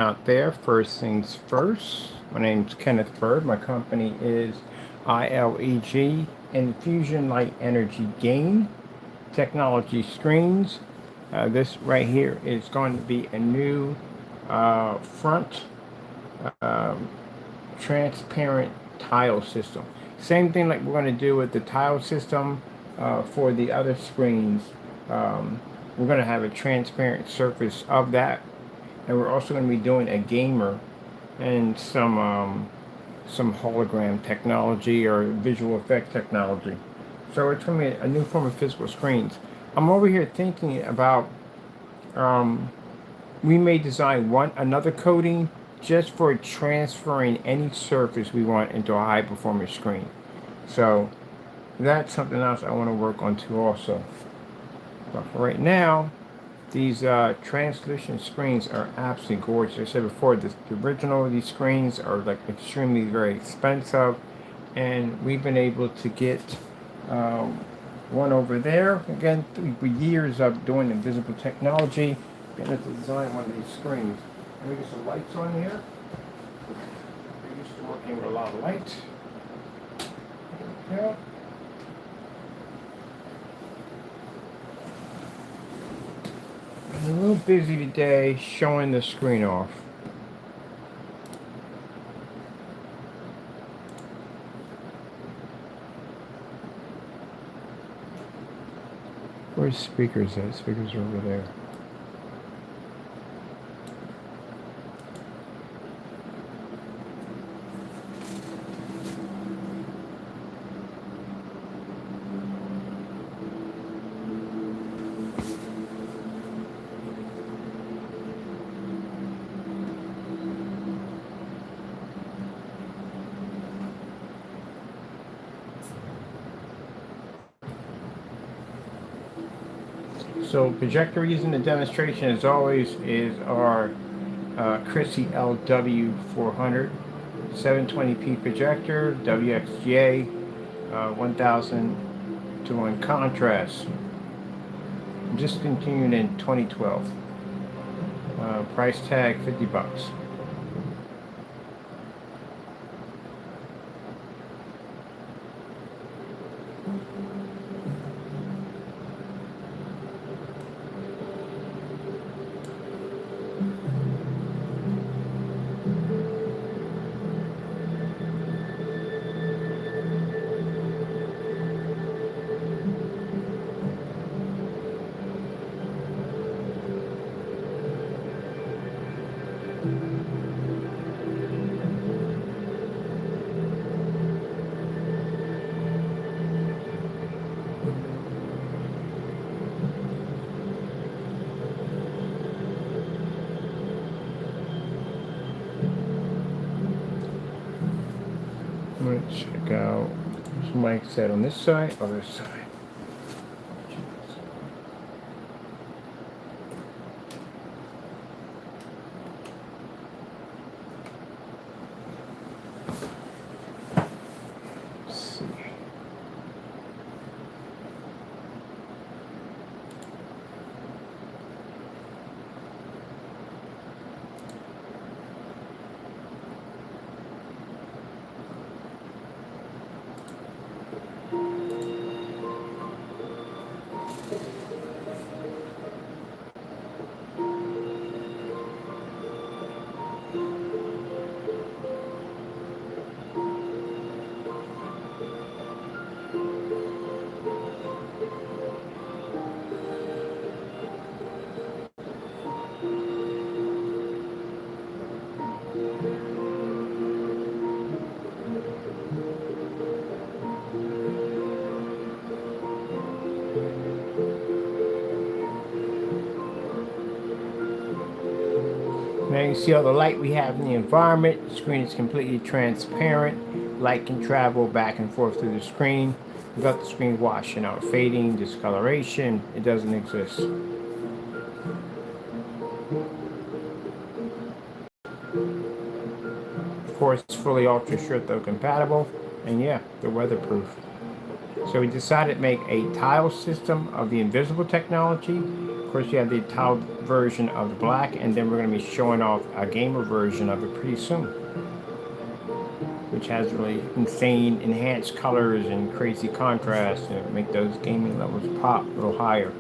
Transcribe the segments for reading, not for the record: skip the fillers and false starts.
Out there, first things first. My name's Kenneth Bird. My company is ILEG Infusion Light Energy Gain Technology Screens. This right here is going to be a new front transparent tile system. Same thing like we're going to do with the tile system for the other screens. We're going to have a transparent surface of that, and we're also going to be doing a gamer and some hologram technology or visual effect technology. So it's going to be a new form of physical screens. I'm over here thinking about we may design another coating just for transferring any surface we want into a high performance screen. So that's something else I want to work on too also. But for right now, these translucent screens are absolutely gorgeous. I said before, the original of these screens are like extremely very expensive, and we've been able to get one over there. Again, through years of doing invisible technology, getting to design one of these screens. Let me get some lights on here. We're used to working with a lot of light. Okay. I'm a little busy today showing the screen off. Where's speakers at? Speakers are over there. So projector using the demonstration as always is our Chrissy LW400 720p projector, WXGA, 1000 to 1 contrast. Discontinued in 2012. Price tag $50. I'm going to check out what's mic set on this side or this side. Let's see. Now you see all the light we have in the environment. The screen is completely transparent. Light can travel back and forth through the screen without the screen washing out, fading, discoloration. It doesn't exist. Of course, it's fully ultra short though compatible, and yeah, they're weatherproof. So we decided to make a tile system of the invisible technology Of course, you have the tile version of the black, and then we're going to be showing off a gamer version of it pretty soon, which has really insane enhanced colors and crazy contrast to make those gaming levels pop a little higher.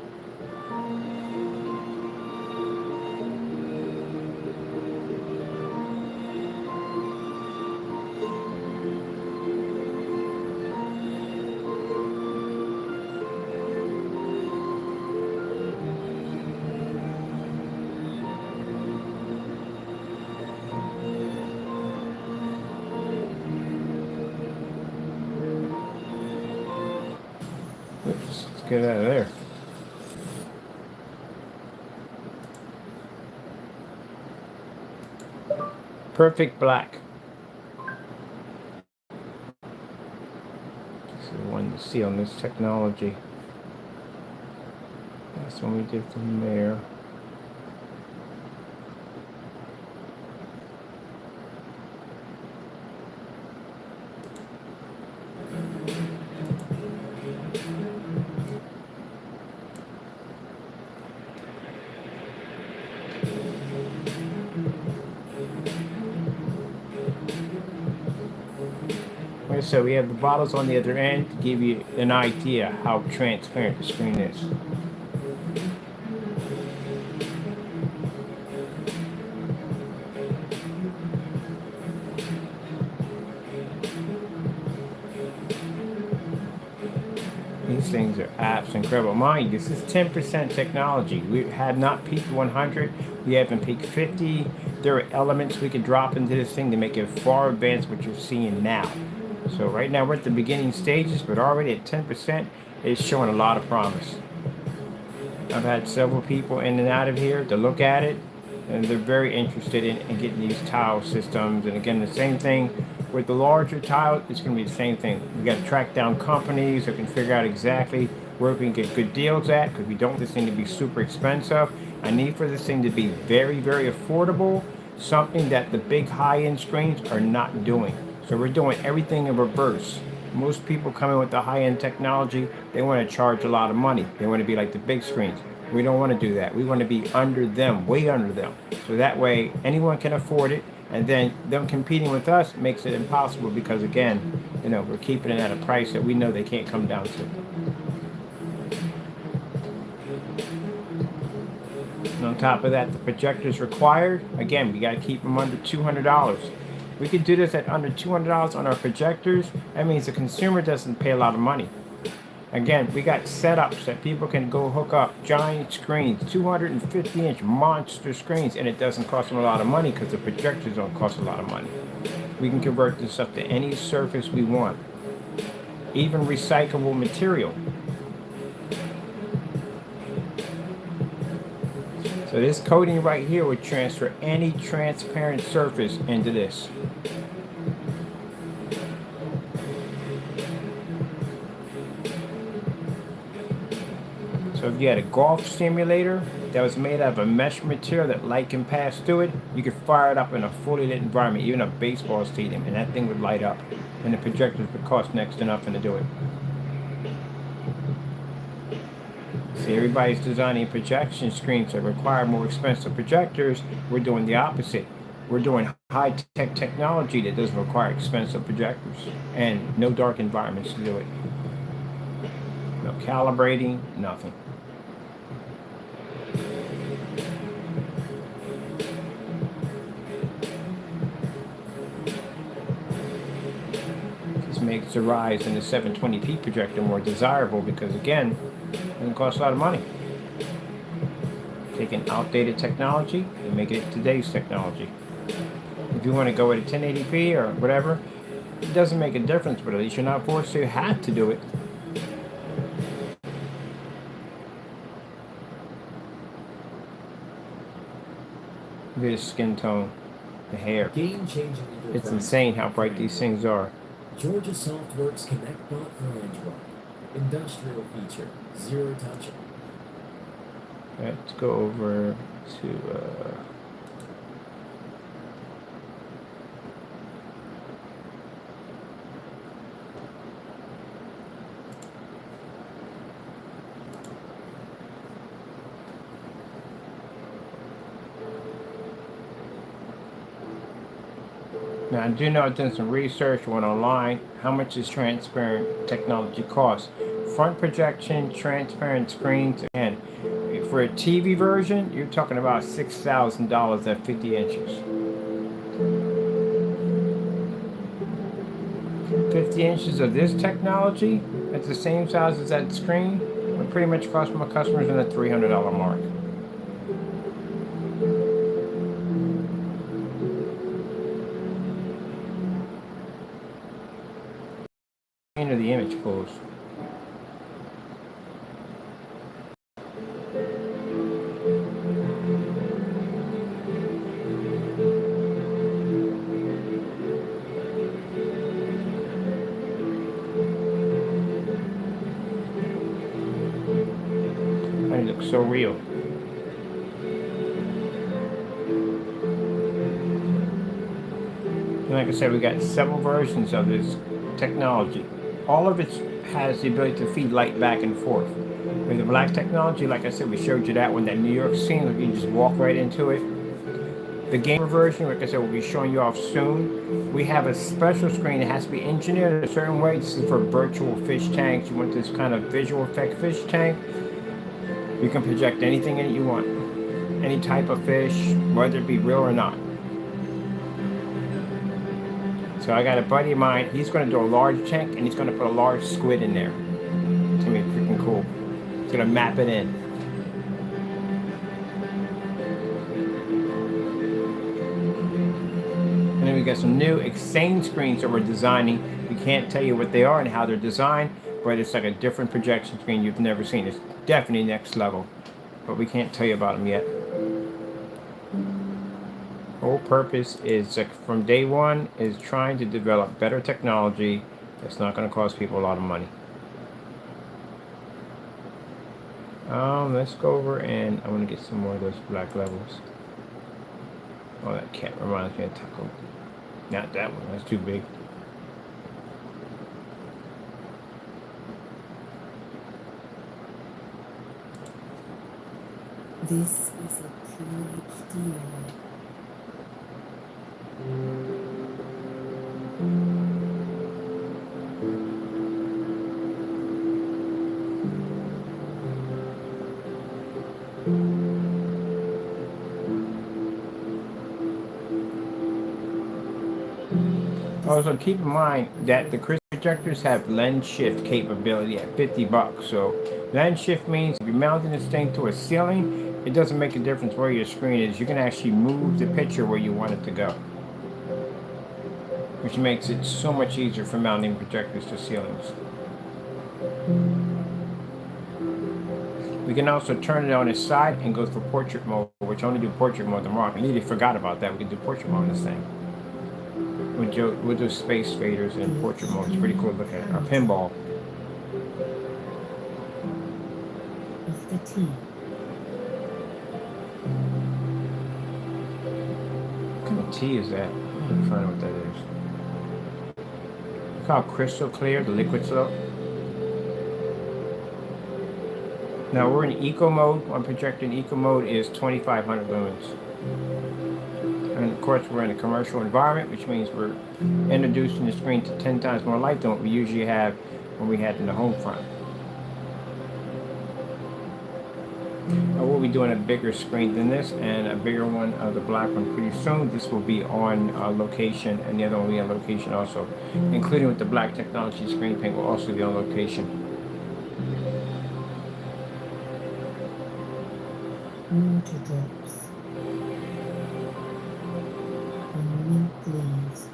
Oops, let's get out of there. Perfect black. This is the one to see on this technology. That's one we did from there. Like I said, we have the bottles on the other end to give you an idea how transparent the screen is. These things are absolutely incredible. Mind you, this is 10% technology. We have not peaked 100. We haven't peaked 50. There are elements we could drop into this thing to make it far advanced what you're seeing now. So right now we're at the beginning stages, but already at 10%, it's showing a lot of promise. I've had several people in and out of here to look at it, and they're very interested in getting these tile systems. And again, the same thing with the larger tile, it's going to be the same thing. We got to track down companies that can figure out exactly where we can get good deals at, because we don't want this thing to be super expensive. I need for this thing to be very, very affordable, something that the big high-end screens are not doing. So we're doing everything in reverse. Most people come in with the high-end technology, they want to charge a lot of money. They want to be like the big screens. We don't want to do that. We want to be under them, way under them. So that way anyone can afford it, and then them competing with us makes it impossible because, again, we're keeping it at a price that we know they can't come down to. And on top of that, the projectors required, again, we got to keep them under $200. We could do this at under $200 on our projectors. That means the consumer doesn't pay a lot of money. Again, we got setups that people can go hook up giant screens, 250-inch monster screens, and it doesn't cost them a lot of money because the projectors don't cost a lot of money. We can convert this up to any surface we want, even recyclable material. So this coating right here would transfer any transparent surface into this. So if you had a golf simulator that was made out of a mesh material that light can pass through it, you could fire it up in a fully lit environment, even a baseball stadium, and that thing would light up. And the projectors would cost next to nothing to do it. See, everybody's designing projection screens that require more expensive projectors. We're doing the opposite. We're doing high-tech technology that doesn't require expensive projectors and no dark environments to do it. No calibrating, nothing. This makes the rise in the 720p projector more desirable because, again, it doesn't cost a lot of money. Taking outdated technology and making it today's technology. If you want to go at a 1080p or whatever, it doesn't make a difference, but at least you're not forced to have to do it. Look at his skin tone, the hair. Game-changing. It's insane how bright these things are. Georgia Softworks Connect Bot for Android. Industrial feature, zero touch. Let's go over to Now, I do know I've done some research, went online. How much does transparent technology cost? Front projection, transparent screens, and for a TV version, you're talking about $6,000 at 50 inches. 50 inches of this technology at the same size as that screen would pretty much cost my customers in the $300 mark. Into the image pools. And it looks so real. And like I said, we got several versions of this technology. All of it has the ability to feed light back and forth. With the black technology, like I said, we showed you that one, that New York scene, like you can just walk right into it. The gamer version, like I said, we'll be showing you off soon. We have a special screen that has to be engineered a certain way. This is for virtual fish tanks. You want this kind of visual effect fish tank. You can project anything in it you want. Any type of fish, whether it be real or not. So I got a buddy of mine, he's going to do a large tank and he's going to put a large squid in there. It's going to be freaking cool. He's going to map it in. And then we got some new Exane screens that we're designing. We can't tell you what they are and how they're designed, but it's like a different projection screen you've never seen. It's definitely next level, but we can't tell you about them yet. Whole purpose is, from day one, is trying to develop better technology that's not going to cost people a lot of money. Let's go over and I want to get some more of those black levels. Oh, that cat reminds me of Taco. Not that one, that's too big. This is a PROJECTOR. Also, keep in mind that the crystal projectors have lens shift capability at $50. So lens shift means if you're mounting this thing to a ceiling, it doesn't make a difference where your screen is. You can actually move the picture where you want it to go, which makes it so much easier for mounting projectors to ceilings. We can also turn it on its side and go for portrait mode, which only do portrait mode tomorrow. I nearly forgot about that. We can do portrait mode on this thing. We'll do space faders and portrait mode. It's pretty cool to look at. Our pinball. Of the team. What kind of tea is that? I'm trying to find out what that is. Look how crystal clear the liquids look. Now we're in eco mode. I'm projecting eco mode is 2,500 lumens. And of course we're in a commercial environment, which means we're introducing the screen to 10 times more light than what we usually have when we had in the home front. We'll be doing a bigger screen than this and a bigger one, the black one, pretty soon. This will be on location, and the other one will be on location also, including with the black technology screen paint will also be on location. Water drops. And mint leaves.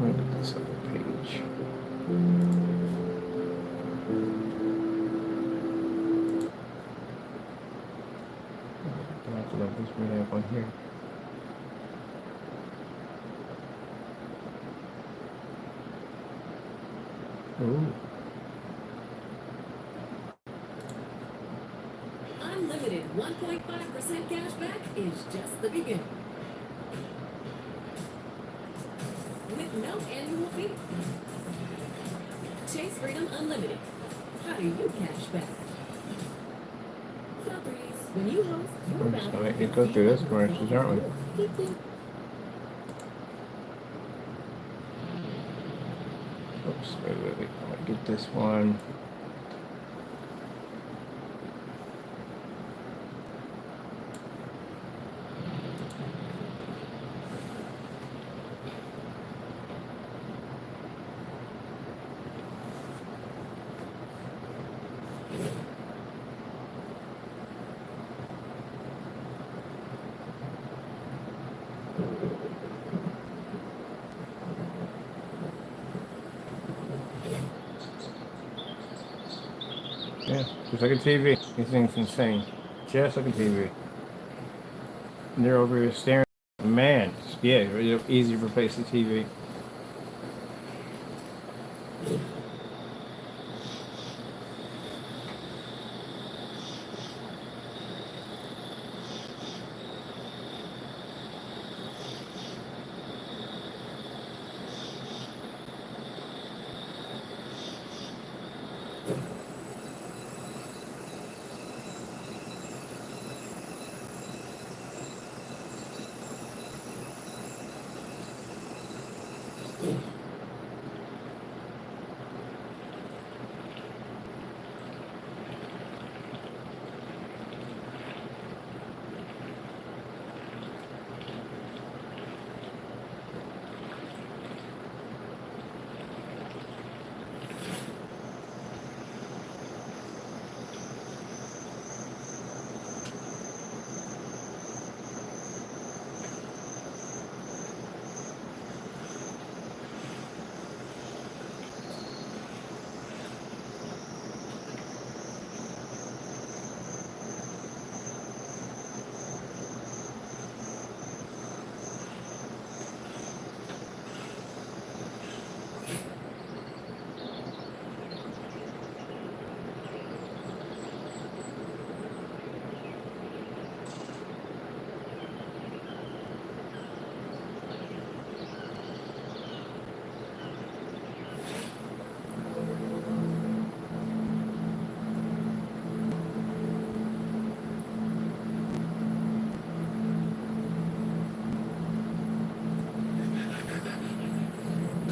Look at this other page. Black levels we have on here. Ooh. Unlimited 1.5% cash back is just the beginning. With no annual fee. Chase Freedom Unlimited. How do you cash back? Properties. When you host, you're We're just about gonna let you go through this commercials, aren't we? Oops, wait. I'm gonna get this one. Yeah, just like a TV. This thing's insane. Just like a TV. And they're over here staring. Man, yeah, it's easy to replace the TV.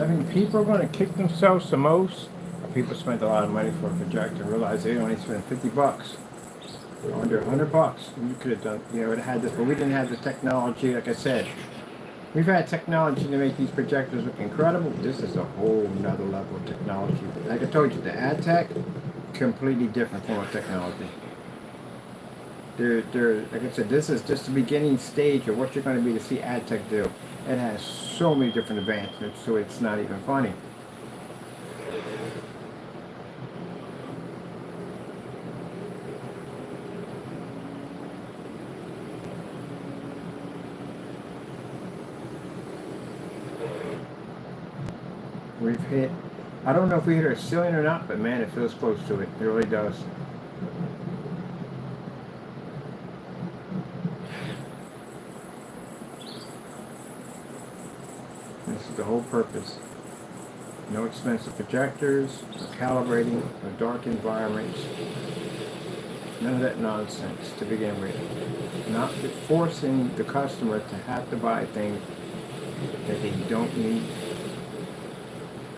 I mean, people are going to kick themselves the most. People spent a lot of money for a projector, realize they only spent $50, under $100. You could have done, you know, it had this, but we didn't have the technology. Like I said, we've had technology to make these projectors look incredible. This is a whole nother level of technology. Like I told you, the ad tech, completely different form of technology. Like I said, this is just the beginning stage of what you're going to be to see ad tech do. It has so many different advancements, so it's not even funny. We've hit, I don't know if we hit our ceiling or not, but man, it feels close to it. It really does. This is the whole purpose. No expensive projectors, no calibrating, no dark environments. None of that nonsense to begin with. Not forcing the customer to have to buy things that they don't need.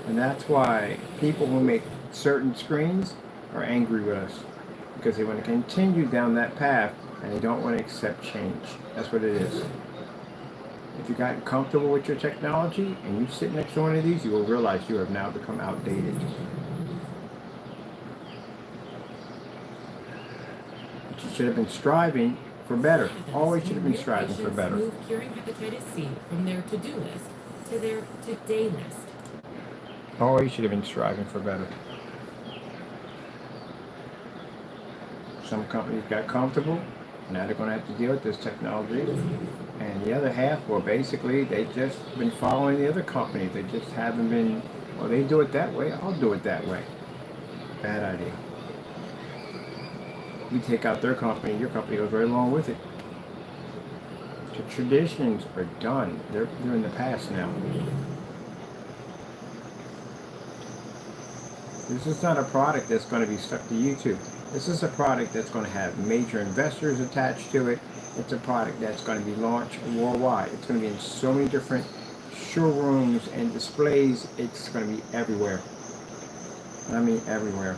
And that's why people who make certain screens are angry with us. Because they want to continue down that path and they don't want to accept change. That's what it is. If you got comfortable with your technology and you sit next to one of these, you will realize you have now become outdated. But you should have been striving for better. Always should have been striving for better. Move curing hepatitis C from their to-do list to their today list. Always should have been striving for better. Some companies got comfortable. Now they're going to have to deal with this technology. And the other half, well, basically, they've just been following the other companies. They just haven't been Well, they do it that way, I'll do it that way. Bad idea. You take out their company, your company goes right along with it. The traditions are done. They're in the past now. This is not a product that's going to be stuck to YouTube. This is a product that's going to have major investors attached to it. It's a product that's going to be launched worldwide. It's going to be in so many different showrooms and displays. It's going to be everywhere. I mean everywhere.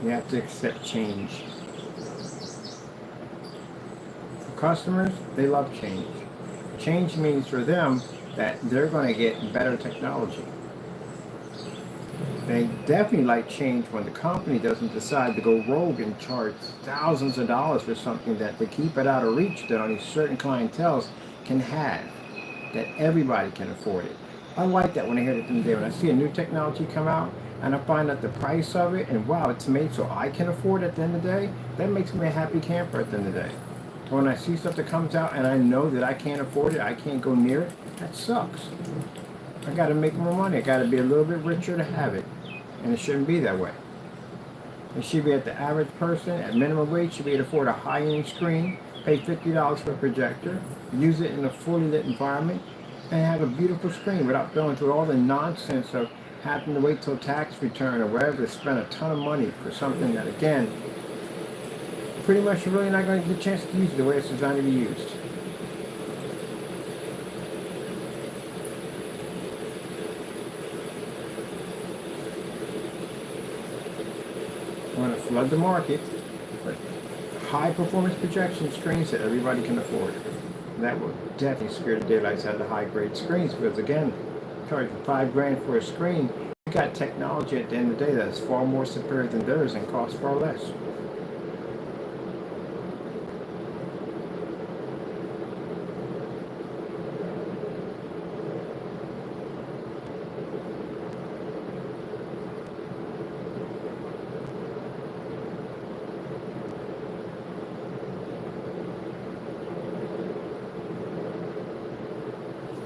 You have to accept change. For customers, they love change. Change means for them that they're going to get better technology. They definitely like change when the company doesn't decide to go rogue and charge thousands of dollars for something that to keep it out of reach that only certain clienteles can have, that everybody can afford it. I like that when I hear it today. When I see a new technology come out and I find out the price of it and wow, it's made so I can afford it at the end of the day, that makes me a happy camper at the end of the day. But when I see stuff that comes out and I know that I can't afford it, I can't go near it, that sucks. I got to make more money. I got to be a little bit richer to have it. And it shouldn't be that way. It should be at the average person, at minimum wage, should be able to afford a high-end screen, pay $50 for a projector, use it in a fully lit environment, and have a beautiful screen without going through all the nonsense of having to wait till tax return or whatever to spend a ton of money for something that, again, pretty much you're really not going to get a chance to use it the way it's designed to be used. I want to flood the market with high performance projection screens that everybody can afford. And that will definitely scare the daylights out of the high grade screens because again, charging $5 for a screen, you got technology at the end of the day that's far more superior than theirs and costs far less.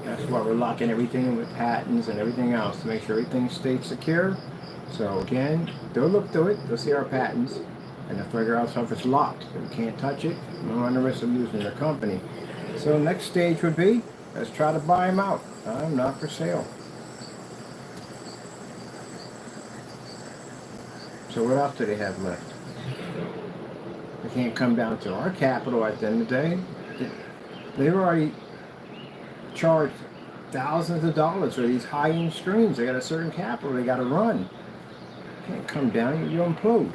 That's why we're locking everything in with patents and everything else to make sure everything stays secure. So again, they'll look through it, they'll see our patents, and they'll figure out if it's locked. If we can't touch it, we run the risk of losing their company. So next stage would be, let's try to buy them out. I'm not for sale. So what else do they have left? They can't come down to our capital at the end of the day. They've already charged thousands of dollars for these high-end screens. They got a certain capital they got to run. Can't come down, you implode.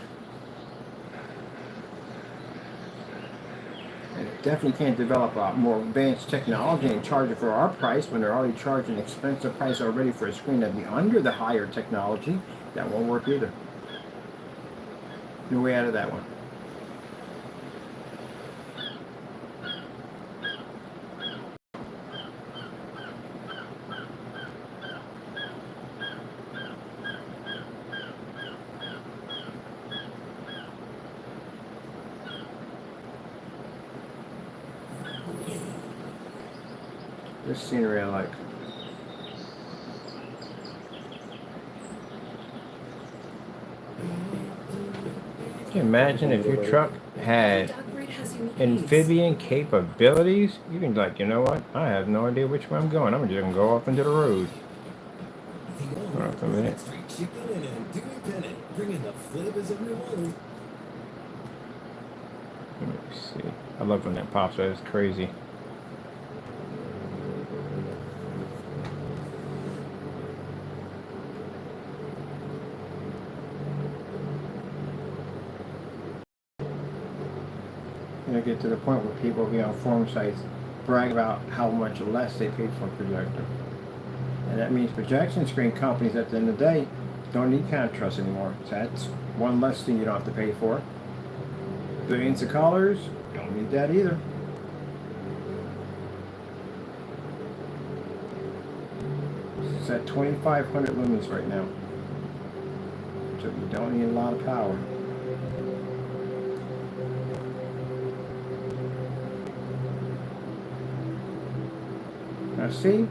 And definitely can't develop a more advanced technology and charge it for our price when they're already charging an expensive price already for a screen that'd be under the higher technology. That won't work either. No way out of that one. This scenery I like. Can you imagine if your truck had amphibian capabilities? You can like, you know what? I have no idea which way I'm going. I'm just gonna go off into the road. Hold on for a minute. Let me see. I love when that pops out. It's crazy. Get to the point where people be on forum sites brag about how much less they paid for a projector. And that means projection screen companies at the end of the day don't need contrast anymore. So that's one less thing you don't have to pay for. Billions of colors, don't need that either. It's at 2,500 lumens right now. So you don't need a lot of power. Now see,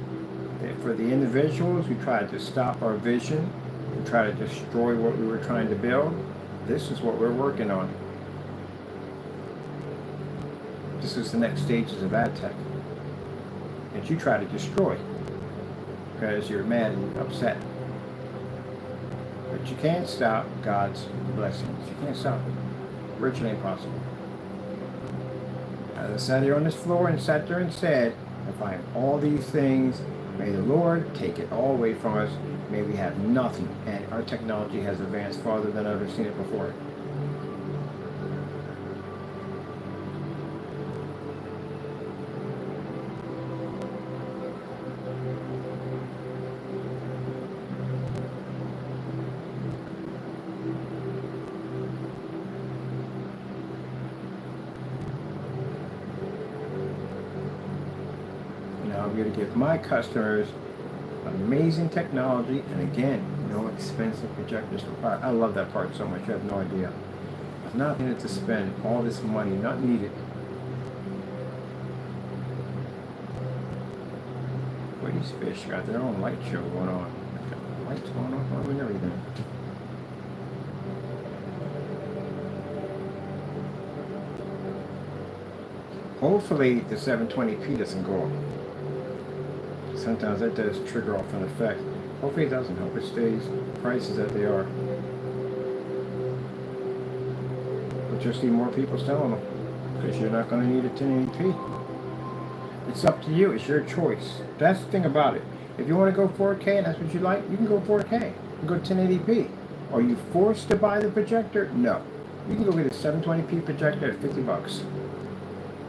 that for the individuals who tried to stop our vision, who tried to destroy what we were trying to build, this is what we're working on. This is the next stages of ad tech that you try to destroy because you're mad and upset. But you can't stop God's blessings. You can't stop it. Virtually impossible. As I sat here on this floor and sat there and said, if I have all these things, may the Lord take it all away from us. May we have nothing. And our technology has advanced farther than I've ever seen it before. Now I'm going to give my customers amazing technology, and again, no expensive projectors required. I love that part so much, you have no idea. I'm not needed to spend all this money, not needed. What these fish got their own light show going on. Got lights going on and everything. Hopefully the 720p doesn't go up. Sometimes that does trigger off an effect. Hopefully it doesn't. Hope it stays prices that they are. But you'll see more people selling them because you're not going to need a 1080p. It's up to you. It's your choice. That's the thing about it. If you want to go 4K and that's what you like, you can go 4K. You can go 1080p. Are you forced to buy the projector? No. You can go get a 720p projector at $50.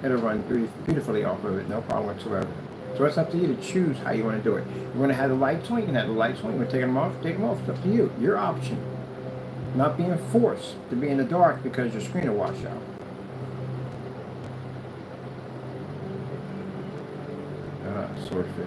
It'll run beautifully off of it, no problem whatsoever. So it's up to you to choose how you want to do it. You want to have the lights on, you can have the lights on. You want to take them off, take them off. It's up to you. Your option. Not being forced to be in the dark because your screen will wash out. Swordfish.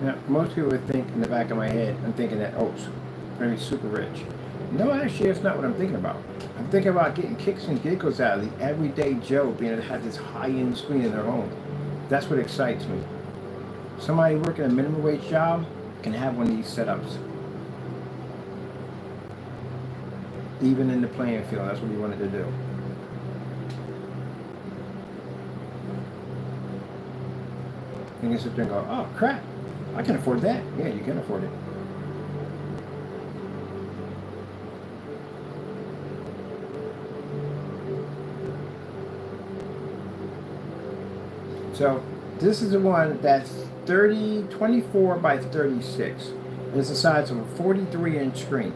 Now, most people would think in the back of my head, I'm thinking that, oh, I'm going to be super rich. No, actually, that's not what I'm thinking about. I'm thinking about getting kicks and giggles out of the everyday Joe being able to have this high-end screen in their home. That's what excites me. Somebody working a minimum wage job can have one of these setups. Even in the playing field, that's what we wanted to do. You can sit there and go, oh, crap. I can afford that. Yeah, you can afford it. So this is the one that's 24 by 36. It's the size of a 43-inch screen.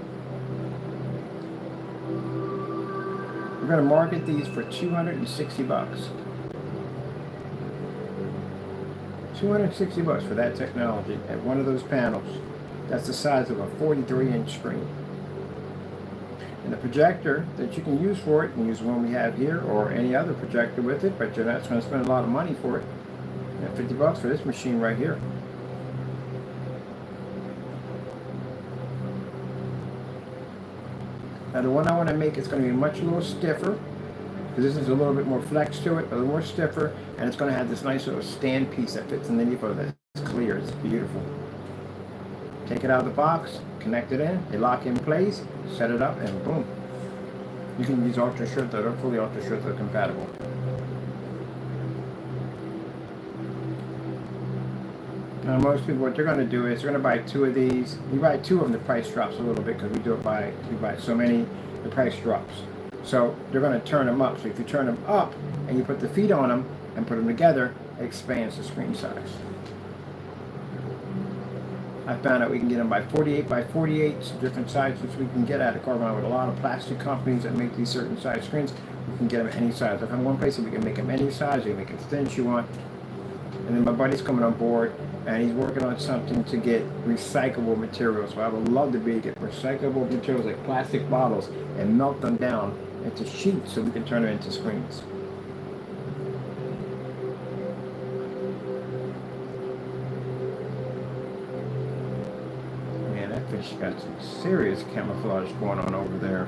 We're going to market these for $260. $260 for that technology at one of those panels. That's the size of a 43-inch screen. And the projector that you can use for it, you can use the one we have here or any other projector with it, but you're not going to spend a lot of money for it. You know, $50 for this machine right here. Now the one I want to make is going to be much a little stiffer, because this is a little bit more flex to it, a little more stiffer, and it's going to have this nice little stand piece that fits underneath of it. It's clear, it's beautiful. Take it out of the box, connect it in, they lock in place, set it up, and boom. You can use Ultra Short that are fully Ultra Short that are compatible. Now most people, what they're going to do is they're going to buy two of these. You buy two of them, the price drops a little bit because we buy so many, the price drops. So they're going to turn them up. So if you turn them up and you put the feet on them and put them together, it expands the screen size. I found out we can get them by 48 by 48, different sizes we can get at a Carvana with a lot of plastic companies that make these certain size screens. We can get them any size. I found one place that we can make them any size. You can make it thin as you want. And then my buddy's coming on board and he's working on something to get recyclable materials. So I would love to be able to get recyclable materials like plastic bottles and melt them down into sheets so we can turn them into screens. got some serious camouflage going on over there.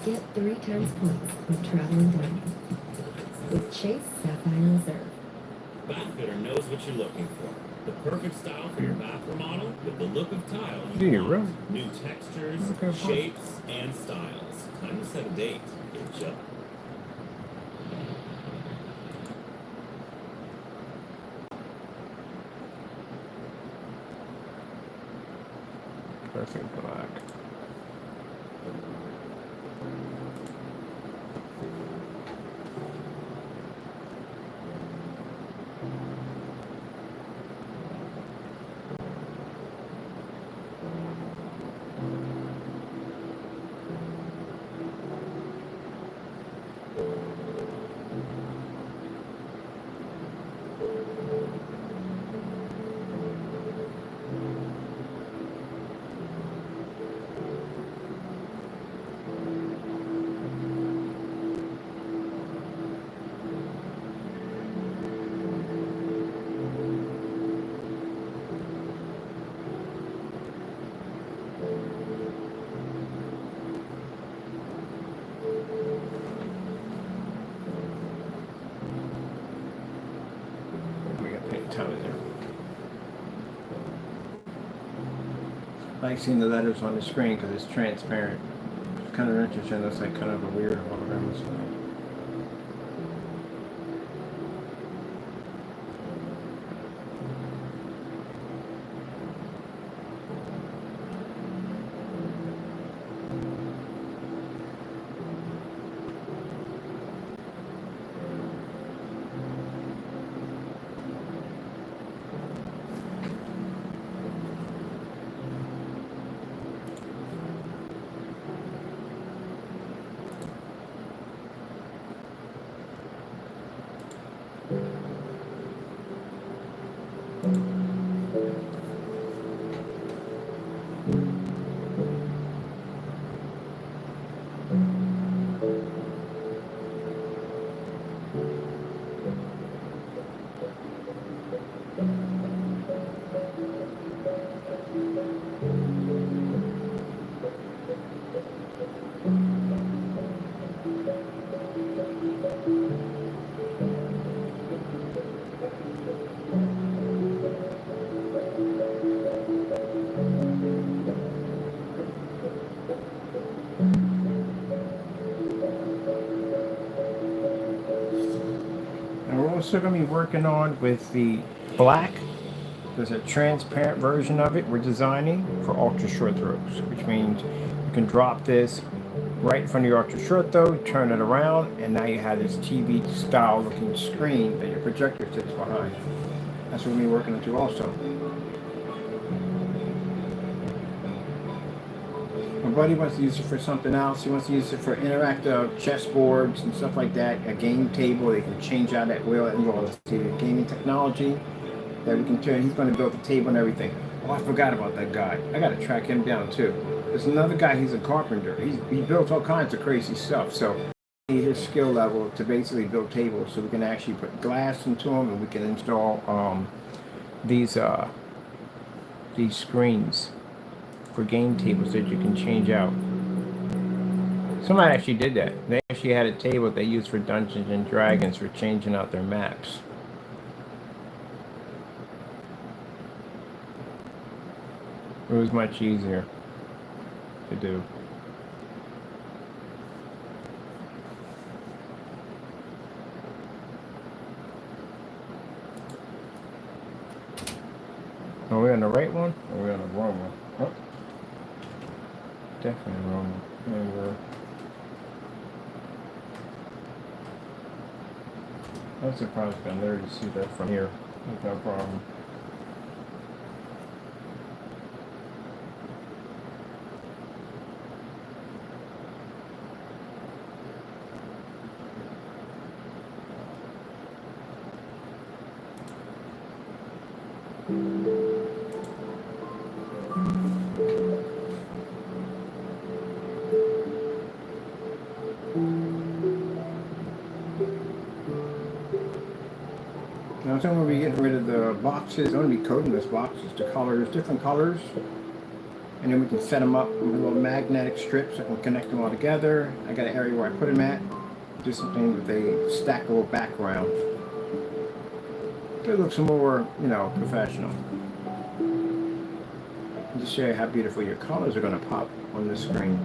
Get 3 times points when traveling dining with Chase Sapphire Reserve. Bathfitter knows what you're looking for. The perfect style for your bath remodel with the look of tile Do you really? New textures, Okay, fine. shapes, and styles. Time to set a date. Get Joe. Perfect black. We got paint ton in there. I like seeing the letters on the screen because it's transparent. It's kind of interesting. That's like kind of a weird hologram. And we're also going to be working on with the black. There's a transparent version of it we're designing for ultra short throws, which means you can drop this right in front of your ultra short throw, turn it around, and now you have this TV style looking screen that your projector sits behind. That's what we'll be working on too also. My buddy wants to use it for something else. He wants to use it for interactive chessboards and stuff like that. A game table, they can change out at will and all this gaming technology that we can turn. He's going to build the table and everything. Oh, I forgot about that guy. I got to track him down too. There's another guy, he's a carpenter. He builds all kinds of crazy stuff. So his skill level to basically build tables so we can actually put glass into them and we can install these screens for game tables that you can change out. Somebody actually did that. They actually had a table they used for Dungeons and Dragons for changing out their maps. It was much easier to do. Are we on the right one? Or are we on the wrong one? Oh. Definitely the wrong one. There we go. I'm surprised I'm there to see that from here. No problem. Now, so I'm going to be getting rid of the boxes. I'm going to be coating those boxes, the colors, different colors. And then we can set them up with little magnetic strips. I can connect them all together. I got an area where I put them at. Do something with a stackable background. It looks more, professional. And just show you how beautiful your colors are going to pop on the screen.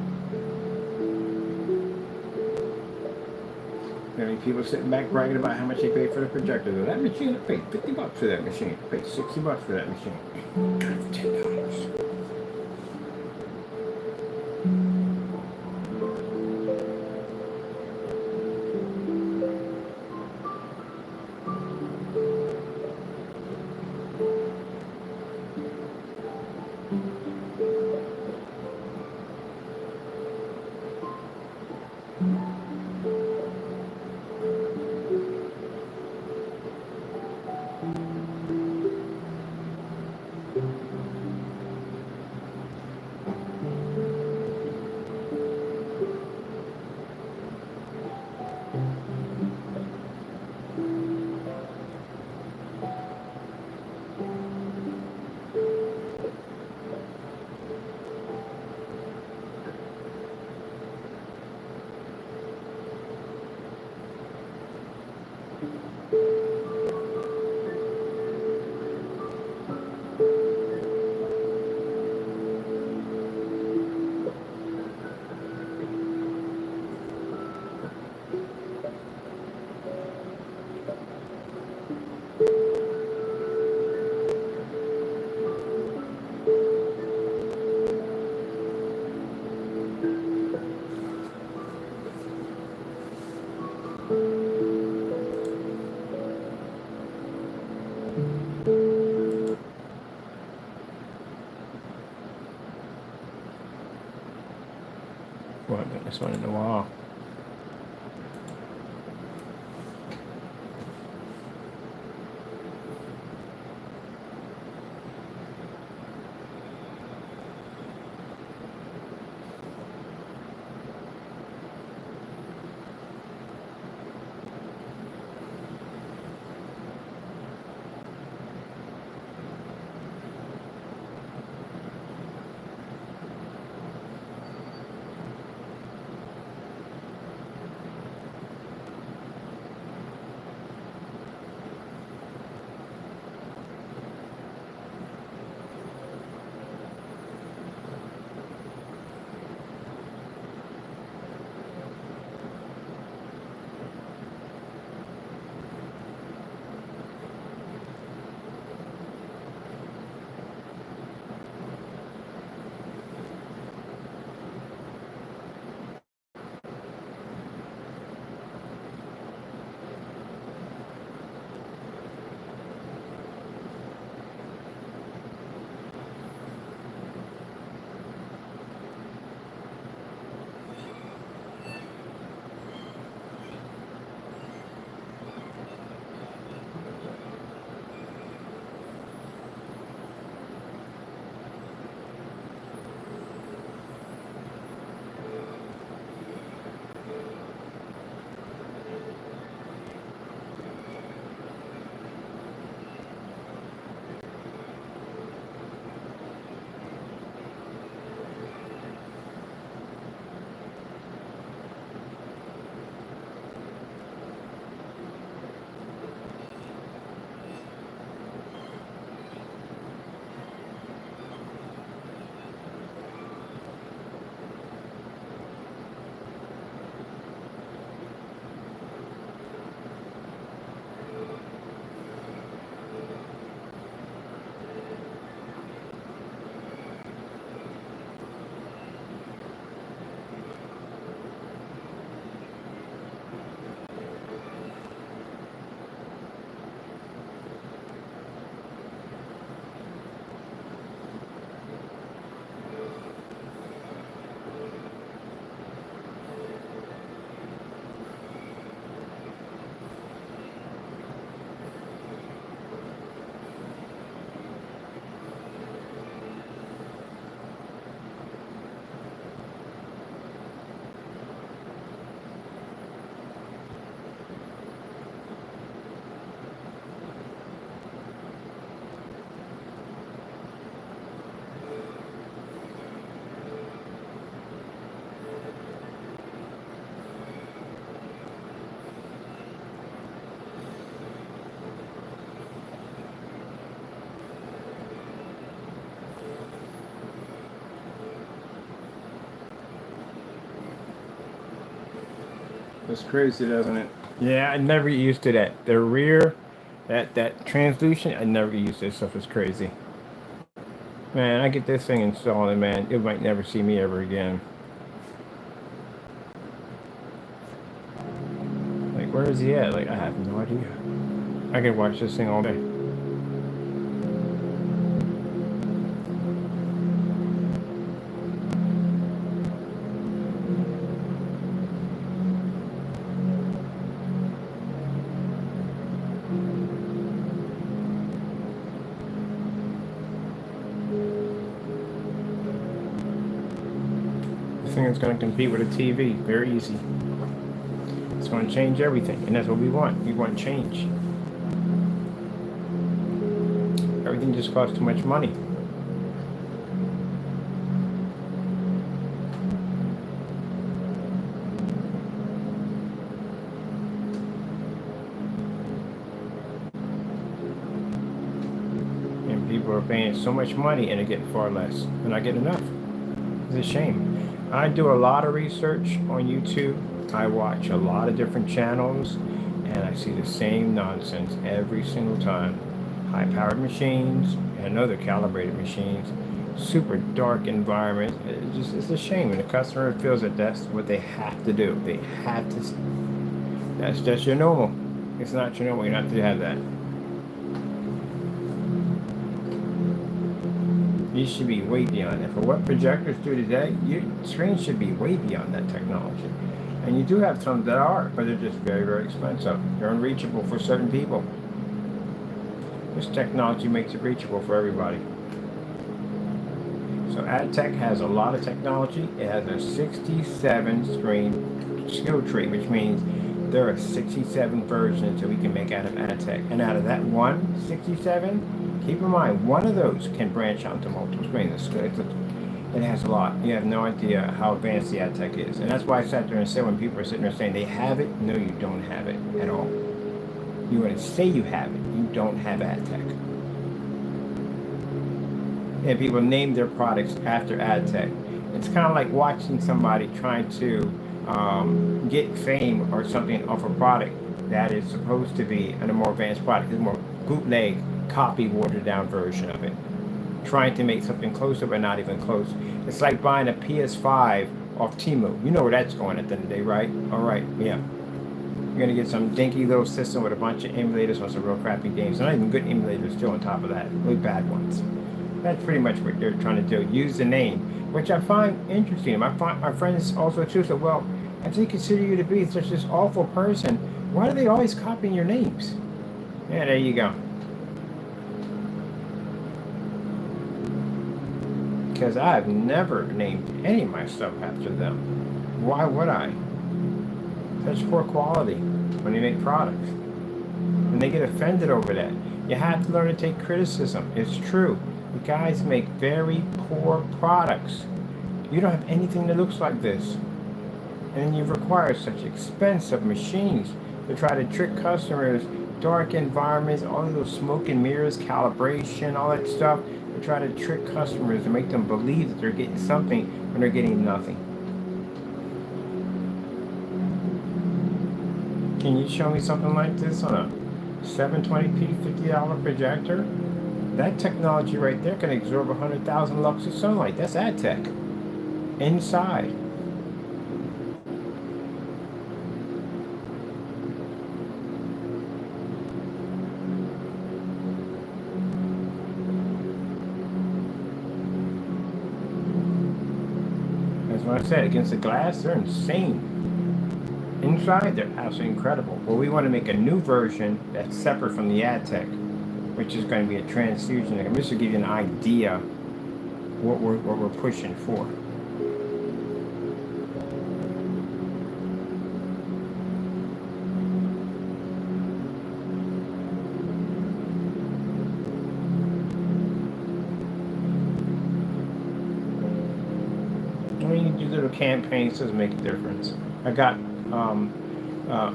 Many people sitting back bragging about how much they paid for the projector. That machine, I paid $50 for that machine. I paid $60 for that machine. Got it for $10. Well, I got this one in the wall. It's crazy, doesn't it? Yeah, I never get used to that. The rear, that translucent, I never get used to this stuff. Is crazy. Man, I get this thing installed and man, it might never see me ever again. Like, where is he at? Like, I have no idea. I could watch this thing all day. This thing is going to compete with a TV. Very easy. It's going to change everything, and that's what we want. We want change. Everything just costs too much money. And people are paying so much money and they're getting far less. They're not getting enough. It's a shame. I do a lot of research on YouTube. I watch a lot of different channels and I see the same nonsense every single time. High-powered machines and other calibrated machines, super dark environment. It's a shame, and the customer feels that that's what they have to do. They have to. That's just your normal. It's not your normal. You don't have to have that. You should be way beyond that. For what projectors do today, your screen should be way beyond that technology. And you do have some that are, but they're just very, very expensive. They're unreachable for certain people. This technology makes it reachable for everybody. So AdTech has a lot of technology. It has a 67 screen skill tree, which means there are 67 versions that we can make out of AdTech. And out of that one 67, keep in mind, one of those can branch out to multiple screens. It has a lot. You have no idea how advanced the AdTech is. And that's why I sat there and said when people are sitting there saying they have it, no, you don't have it at all. You want to say you have it, you don't have AdTech. And people name their products after AdTech. It's kind of like watching somebody trying to get fame or something off a product that is supposed to be a more advanced product. It's more bootleg, copy, watered down version of it. Trying to make something closer but not even close. It's like buying a PS5 off Temu. You know where that's going at the end of the day, right? All right, yeah. You're gonna get some dinky little system with a bunch of emulators on some real crappy games. Not even good emulators still on top of that. Really bad ones. That's pretty much what they're trying to do. Use the name, which I find interesting. My friends also too said, well, if they consider you to be such this awful person, why are they always copying your names? Yeah, there you go. Because I've never named any of my stuff after them. Why would I? Such poor quality when they make products. And they get offended over that. You have to learn to take criticism. It's true. You guys make very poor products. You don't have anything that looks like this. And you require such expensive machines to try to trick customers, dark environments, all of those smoke and mirrors, calibration, all that stuff, to try to trick customers and make them believe that they're getting something when they're getting nothing. Can you show me something like this on a 720p $50 projector? That technology right there can absorb 100,000 lux of sunlight. That's AdTech. Inside. That's what I said. Against the glass, they're insane. Inside, they're absolutely incredible. Well, we want to make a new version that's separate from the AdTech, which is going to be a transfusion. I'm just to give you an idea what we're pushing for. I mean, you do little campaigns, doesn't make a difference. I got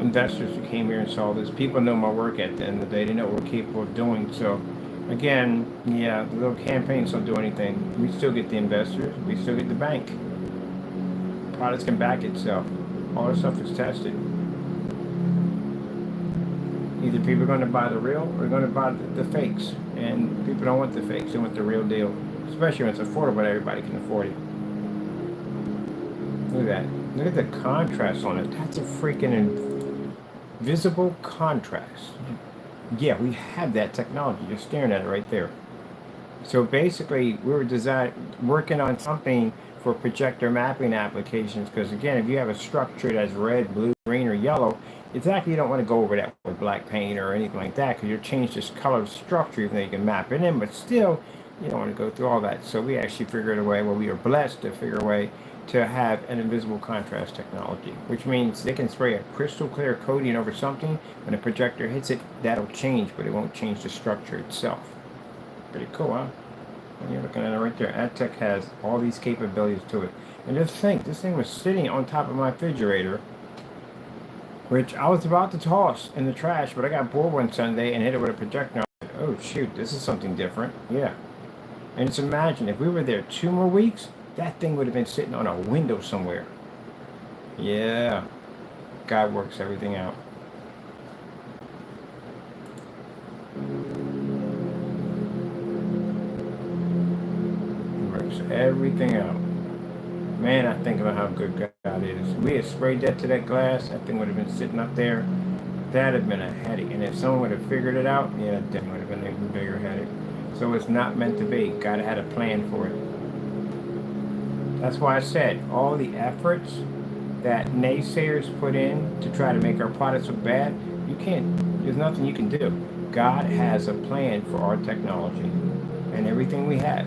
investors who came here and saw this. People know my work at the end of the day. They know what we're capable of doing. So, again, yeah, the little campaigns don't do anything. We still get the investors. We still get the bank. Products can back itself. All this stuff is tested. Either people are going to buy the real or they're going to buy the fakes. And people don't want the fakes, they want the real deal. Especially when it's affordable, everybody can afford it. Look at that. Look at the contrast on it. That's a freaking invisible contrast. Yeah, we have that technology. You're staring at it right there. So basically, we were working on something for projector mapping applications. Because again, if you have a structure that's red, blue, green, or yellow, exactly you don't want to go over that with black paint or anything like that, because you'll change this color structure even though you can map it in. But still, you don't want to go through all that. So we actually figured a way. Well, we are blessed to figure a way to have an invisible contrast technology, which means they can spray a crystal clear coating over something. When a projector hits it, that'll change, but it won't change the structure itself. Pretty cool, huh? And you're looking at it right there. AdTech has all these capabilities to it. And just think, this thing was sitting on top of my refrigerator, which I was about to toss in the trash, but I got bored one Sunday and hit it with a projector. Oh shoot, this is something different. Yeah. And just imagine, if we were there 2 more weeks, that thing would have been sitting on a window somewhere. Yeah. God works everything out. Everything out. Man, I think about how good God is. We had sprayed that to that glass, that thing would have been sitting up there. That'd have been a headache. And if someone would have figured it out, yeah, that thing would have been an even bigger headache. So it's not meant to be. God had a plan for it. That's why I said all the efforts that naysayers put in to try to make our products look bad, there's nothing you can do. God has a plan for our technology and everything we have.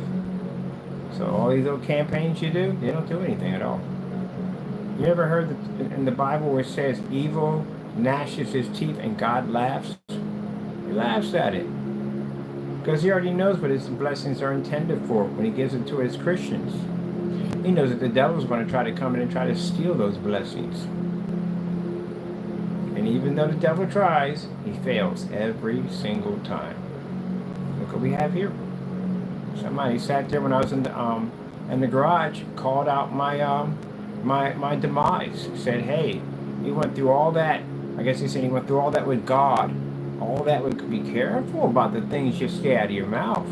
So all these little campaigns you do, they don't do anything at all. You ever heard in the Bible where it says evil gnashes his teeth and God laughs? He laughs at it. Because he already knows what his blessings are intended for when he gives it to his Christians. He knows that the devil's going to try to come in and try to steal those blessings. And even though the devil tries, he fails every single time. Look what we have here. Somebody sat there when I was in the garage, called out my demise. Said, hey, he went through all that. I guess he said he went through all that with God. All that would be careful about the things you say out of your mouth.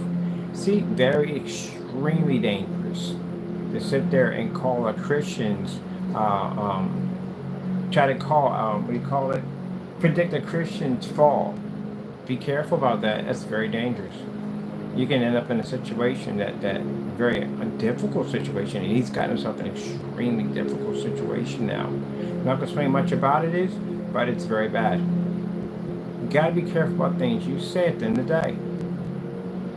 See, very extremely dangerous to sit there and call a Christian's, try to call, what do you call it? Predict a Christian's fall. Be careful about that. That's very dangerous. You can end up in a situation that very difficult situation. And he's got himself in an extremely difficult situation now. I'm not going to explain much about it is, but it's very bad. You got to be careful about things you say at the end of the day.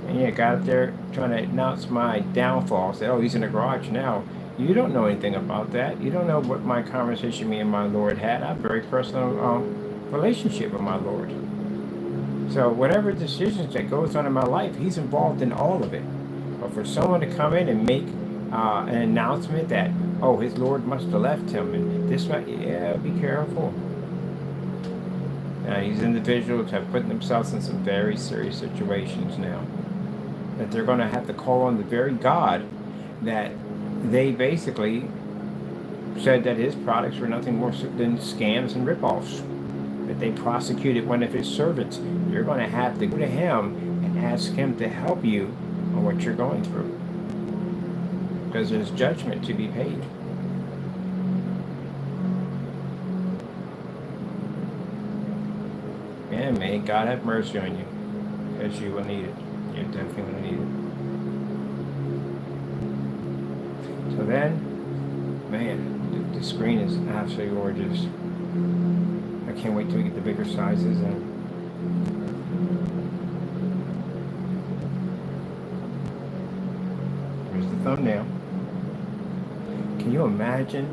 And yeah, got up there trying to announce my downfall. Said, oh, he's in the garage now. You don't know anything about that. You don't know what my conversation me and my Lord had. I have a very personal relationship with my Lord. So whatever decisions that goes on in my life, he's involved in all of it. But for someone to come in and make an announcement that, oh, his Lord must have left him, and this might, yeah, be careful. These individuals have put themselves in some very serious situations now. That they're going to have to call on the very God that they basically said that his products were nothing more than scams and ripoffs. That they prosecuted one of his servants. You're going to have to go to him and ask him to help you on what you're going through. Because there's judgment to be paid. And may God have mercy on you, because you will need it. You're definitely going to need it. So then, man, the screen is absolutely gorgeous. I can't wait till we get the bigger sizes. And here's the thumbnail. Can you imagine?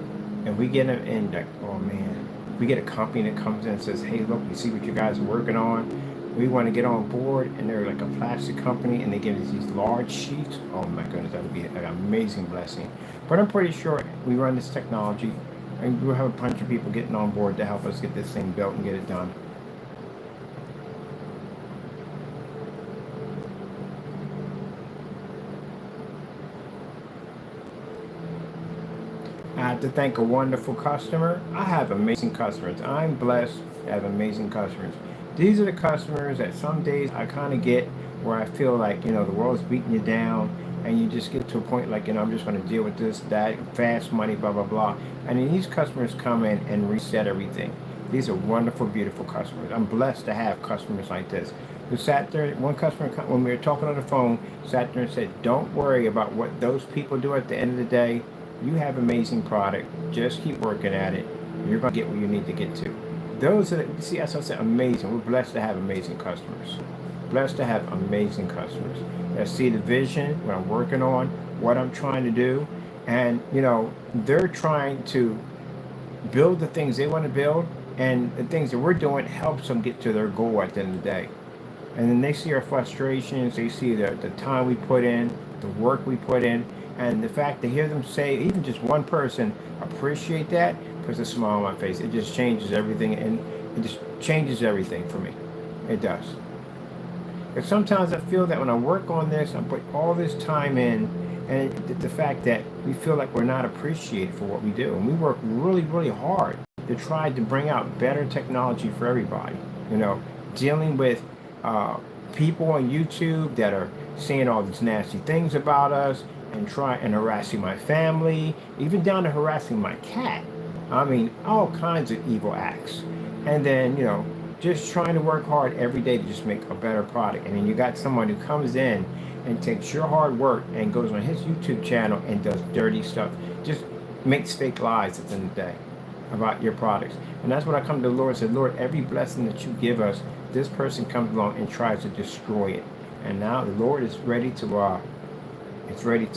And we get them in, like, oh man, we get a company that comes in and says, hey, look, we see what you guys are working on. We want to get on board, and they're like a plastic company, and they give us these large sheets. Oh my goodness, that would be an amazing blessing. But I'm pretty sure we run this technology, and we'll have a bunch of people getting on board to help us get this thing built and get it done. I have to thank a wonderful customer. I have amazing customers. I'm blessed to have amazing customers. These are the customers that some days I kind of get where I feel like, the world's beating you down and you just get to a point like, I'm just going to deal with this, that, fast money, blah, blah, blah. And then these customers come in and reset everything. These are wonderful, beautiful customers. I'm blessed to have customers like this. Who sat there, one customer, when we were talking on the phone, sat there and said, don't worry about what those people do at the end of the day. You have amazing product. Just keep working at it. You're going to get where you need to get to. Those are, see, that's what I said, amazing. We're blessed to have amazing customers. Blessed to have amazing customers that see the vision, what I'm working on, what I'm trying to do. And, they're trying to build the things they want to build, and the things that we're doing helps them get to their goal at the end of the day. And then they see our frustrations, they see the time we put in, the work we put in, and the fact to hear them say, even just one person, appreciate that, puts a smile on my face. It just changes everything, and it just changes everything for me. It does. Because sometimes I feel that when I work on this, I put all this time in, and the fact that we feel like we're not appreciated for what we do. And we work really, really hard to try to bring out better technology for everybody. Dealing with people on YouTube that are saying all these nasty things about us and harassing my family, even down to harassing my cat. I mean, all kinds of evil acts. And then, just trying to work hard every day to just make a better product. And then you got someone who comes in and takes your hard work and goes on his YouTube channel and does dirty stuff. Just makes fake lies at the end of the day about your products. And that's what I come to the Lord and say, Lord, every blessing that you give us, this person comes along and tries to destroy it. And now the Lord is ready to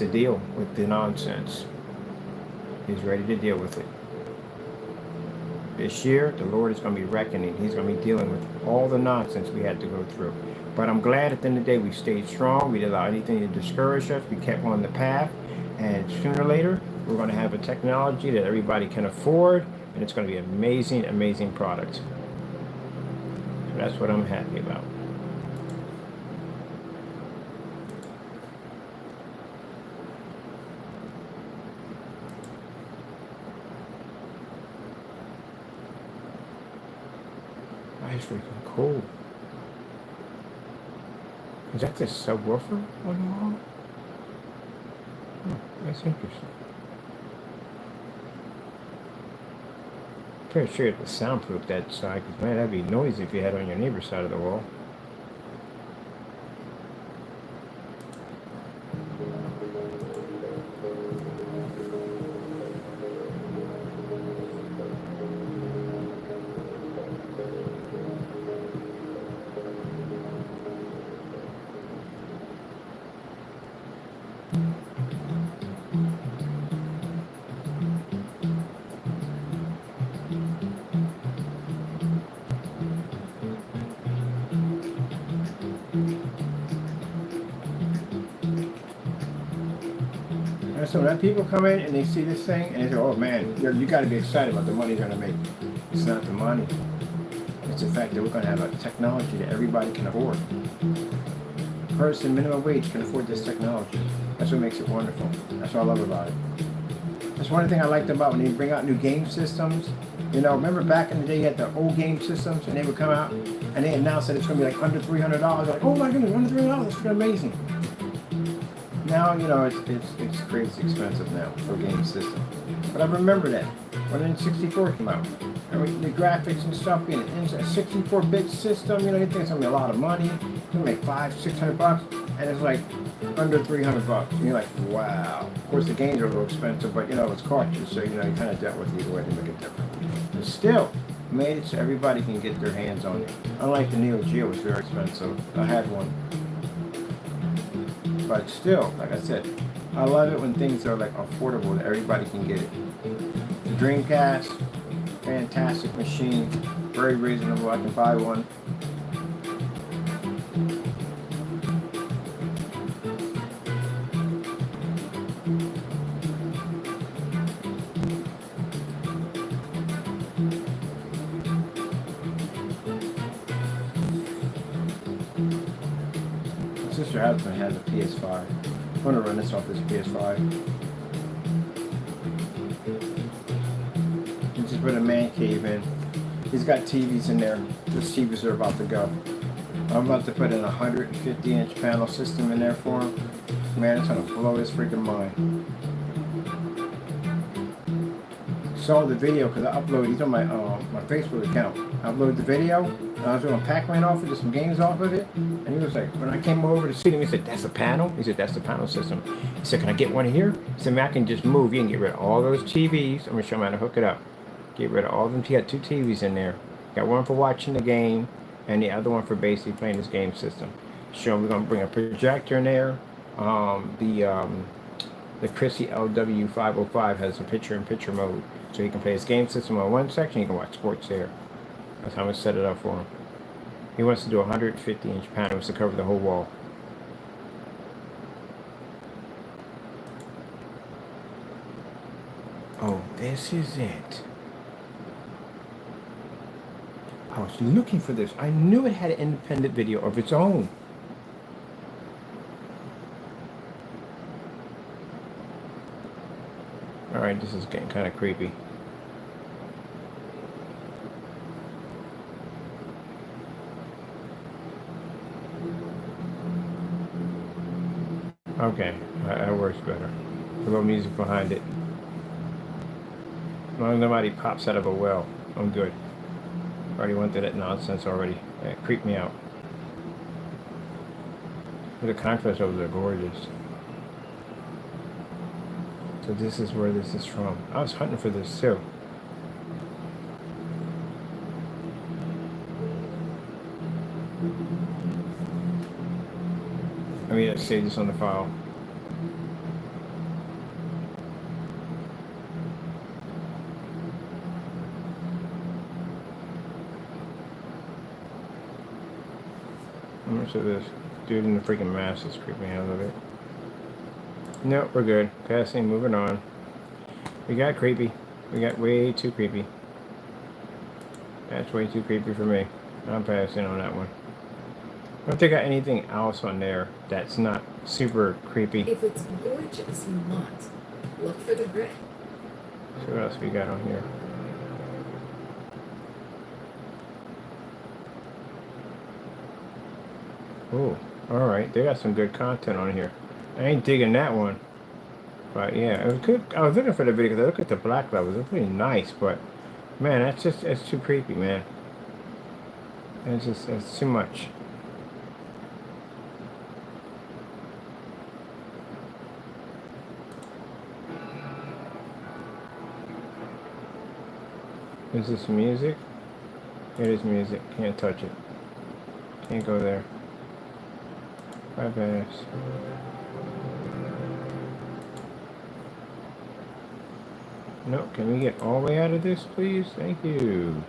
deal with the nonsense. He's ready to deal with it. This year, the Lord is going to be reckoning. He's going to be dealing with all the nonsense we had to go through. But I'm glad at the end of the day we stayed strong. We didn't allow anything to discourage us. We kept on the path. And sooner or later, we're going to have a technology that everybody can afford. And it's going to be amazing, amazing products. So that's what I'm happy about. That's freaking cool. Is that the subwoofer on the wall? Oh, that's interesting. Pretty sure it was soundproof that side, because man, that'd be noisy if you had it on your neighbor's side of the wall. So when people come in and they see this thing and they say, oh man, you got to be excited about the money you're going to make. It's not the money. It's the fact that we're going to have a technology that everybody can afford. A person minimum wage can afford this technology. That's what makes it wonderful. That's what I love about it. That's one thing I liked about when they bring out new game systems. Remember back in the day you had the old game systems and they would come out and they announced that it's going to be like under $300. Like, oh my goodness, under $300, it's amazing. Now, it's crazy expensive now for a game system. But I remember that when the N64 came out. The graphics and stuff being a 64-bit system, you think it's going to be a lot of money. It's going to make $500-600, and it's like under $300. And you're like, wow. Of course, the games are a little expensive, but it's cartridges, so you kind of dealt with it either way to make it different. But still, made it so everybody can get their hands on it. Unlike the Neo Geo, was very expensive. I had one. But still, like I said, I love it when things are like affordable that everybody can get it. The Dreamcast, fantastic machine, very reasonable. I can buy one. Sister husband has a PS5. I'm going to run this off this PS5. You just put a man cave in. He's got TVs in there. The TVs are about to go. I'm about to put in a 150-inch panel system in there for him. Man, it's gonna blow his freaking mind. Saw the video because I uploaded. He's on my Facebook account. I uploaded the video. I was doing Pac-Man off of it, some games off of it, and he was like, when I came over to see him, he said, "That's a panel." He said, "That's the panel system." He said, "Can I get one here?" He said, "Man, I can just move. You can get rid of all those TVs. I'm gonna show him how to hook it up. Get rid of all of them. He got 2 TVs in there. Got one for watching the game, and the other one for basically playing his game system. Show him we're gonna bring a projector in there. The Chrissy LW505 has a picture-in-picture mode, so he can play his game system on one section. He can watch sports there. That's how I'm gonna set it up for him. He wants to do a 150-inch panels to cover the whole wall. Oh, this is it. I was looking for this. I knew it had an independent video of its own. Alright, this is getting kind of creepy. Okay, that works better. A little music behind it. As long as nobody pops out of a well, I'm good. Already went through that nonsense already. It creeped me out. The contrast over there, gorgeous. So this is where this is from. I was hunting for this too. Let me just save this on the file. How much of this dude in the freaking mask is creeping out of it? Nope, we're good. Passing, moving on. We got creepy. We got way too creepy. That's way too creepy for me. I'm passing on that one. I don't think I got anything else on there that's not super creepy. If it's gorgeous you want, look for the grid. So what else we got on here? Oh, alright. They got some good content on here. I ain't digging that one. But yeah, it was good. I was looking for the video because I look at the black levels. They're pretty nice, but man, it's too creepy, man. It's too much. Is this music? It is music. Can't touch it. Can't go there. Bypass. No, can we get all the way out of this, please? Thank you.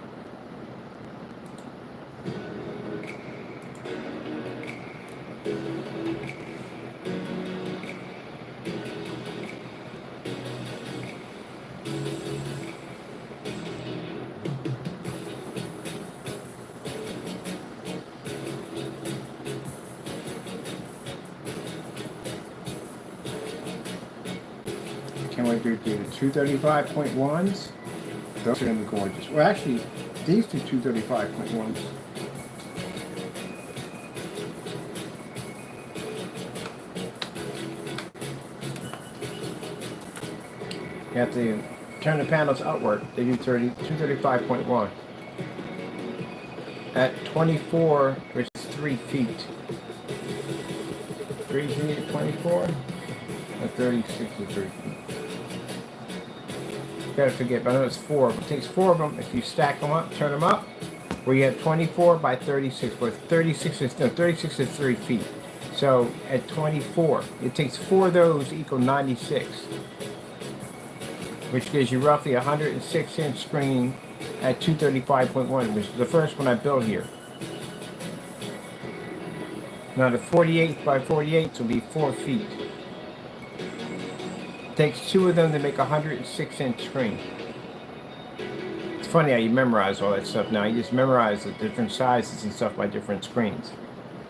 Can't wait to do the 235.1s. Those are going to be gorgeous. Well, actually, these two 235.1s. You have to turn the panels outward. They do 235.1. At 24, which is 3 feet. 3 feet at 24? At 36 to 3 feet. Gotta forget, but I know it's 4. It takes 4 of them. If you stack them up, turn them up, where you have 24 by 36, where 36 is 3 feet. So at 24, it takes 4 of those to equal 96, which gives you roughly a 106-inch screen at 235.1, which is the first one I built here. Now the 48 by 48 will be 4 feet. It takes 2 of them to make a 106-inch screen. It's funny how you memorize all that stuff now. You just memorize the different sizes and stuff by different screens.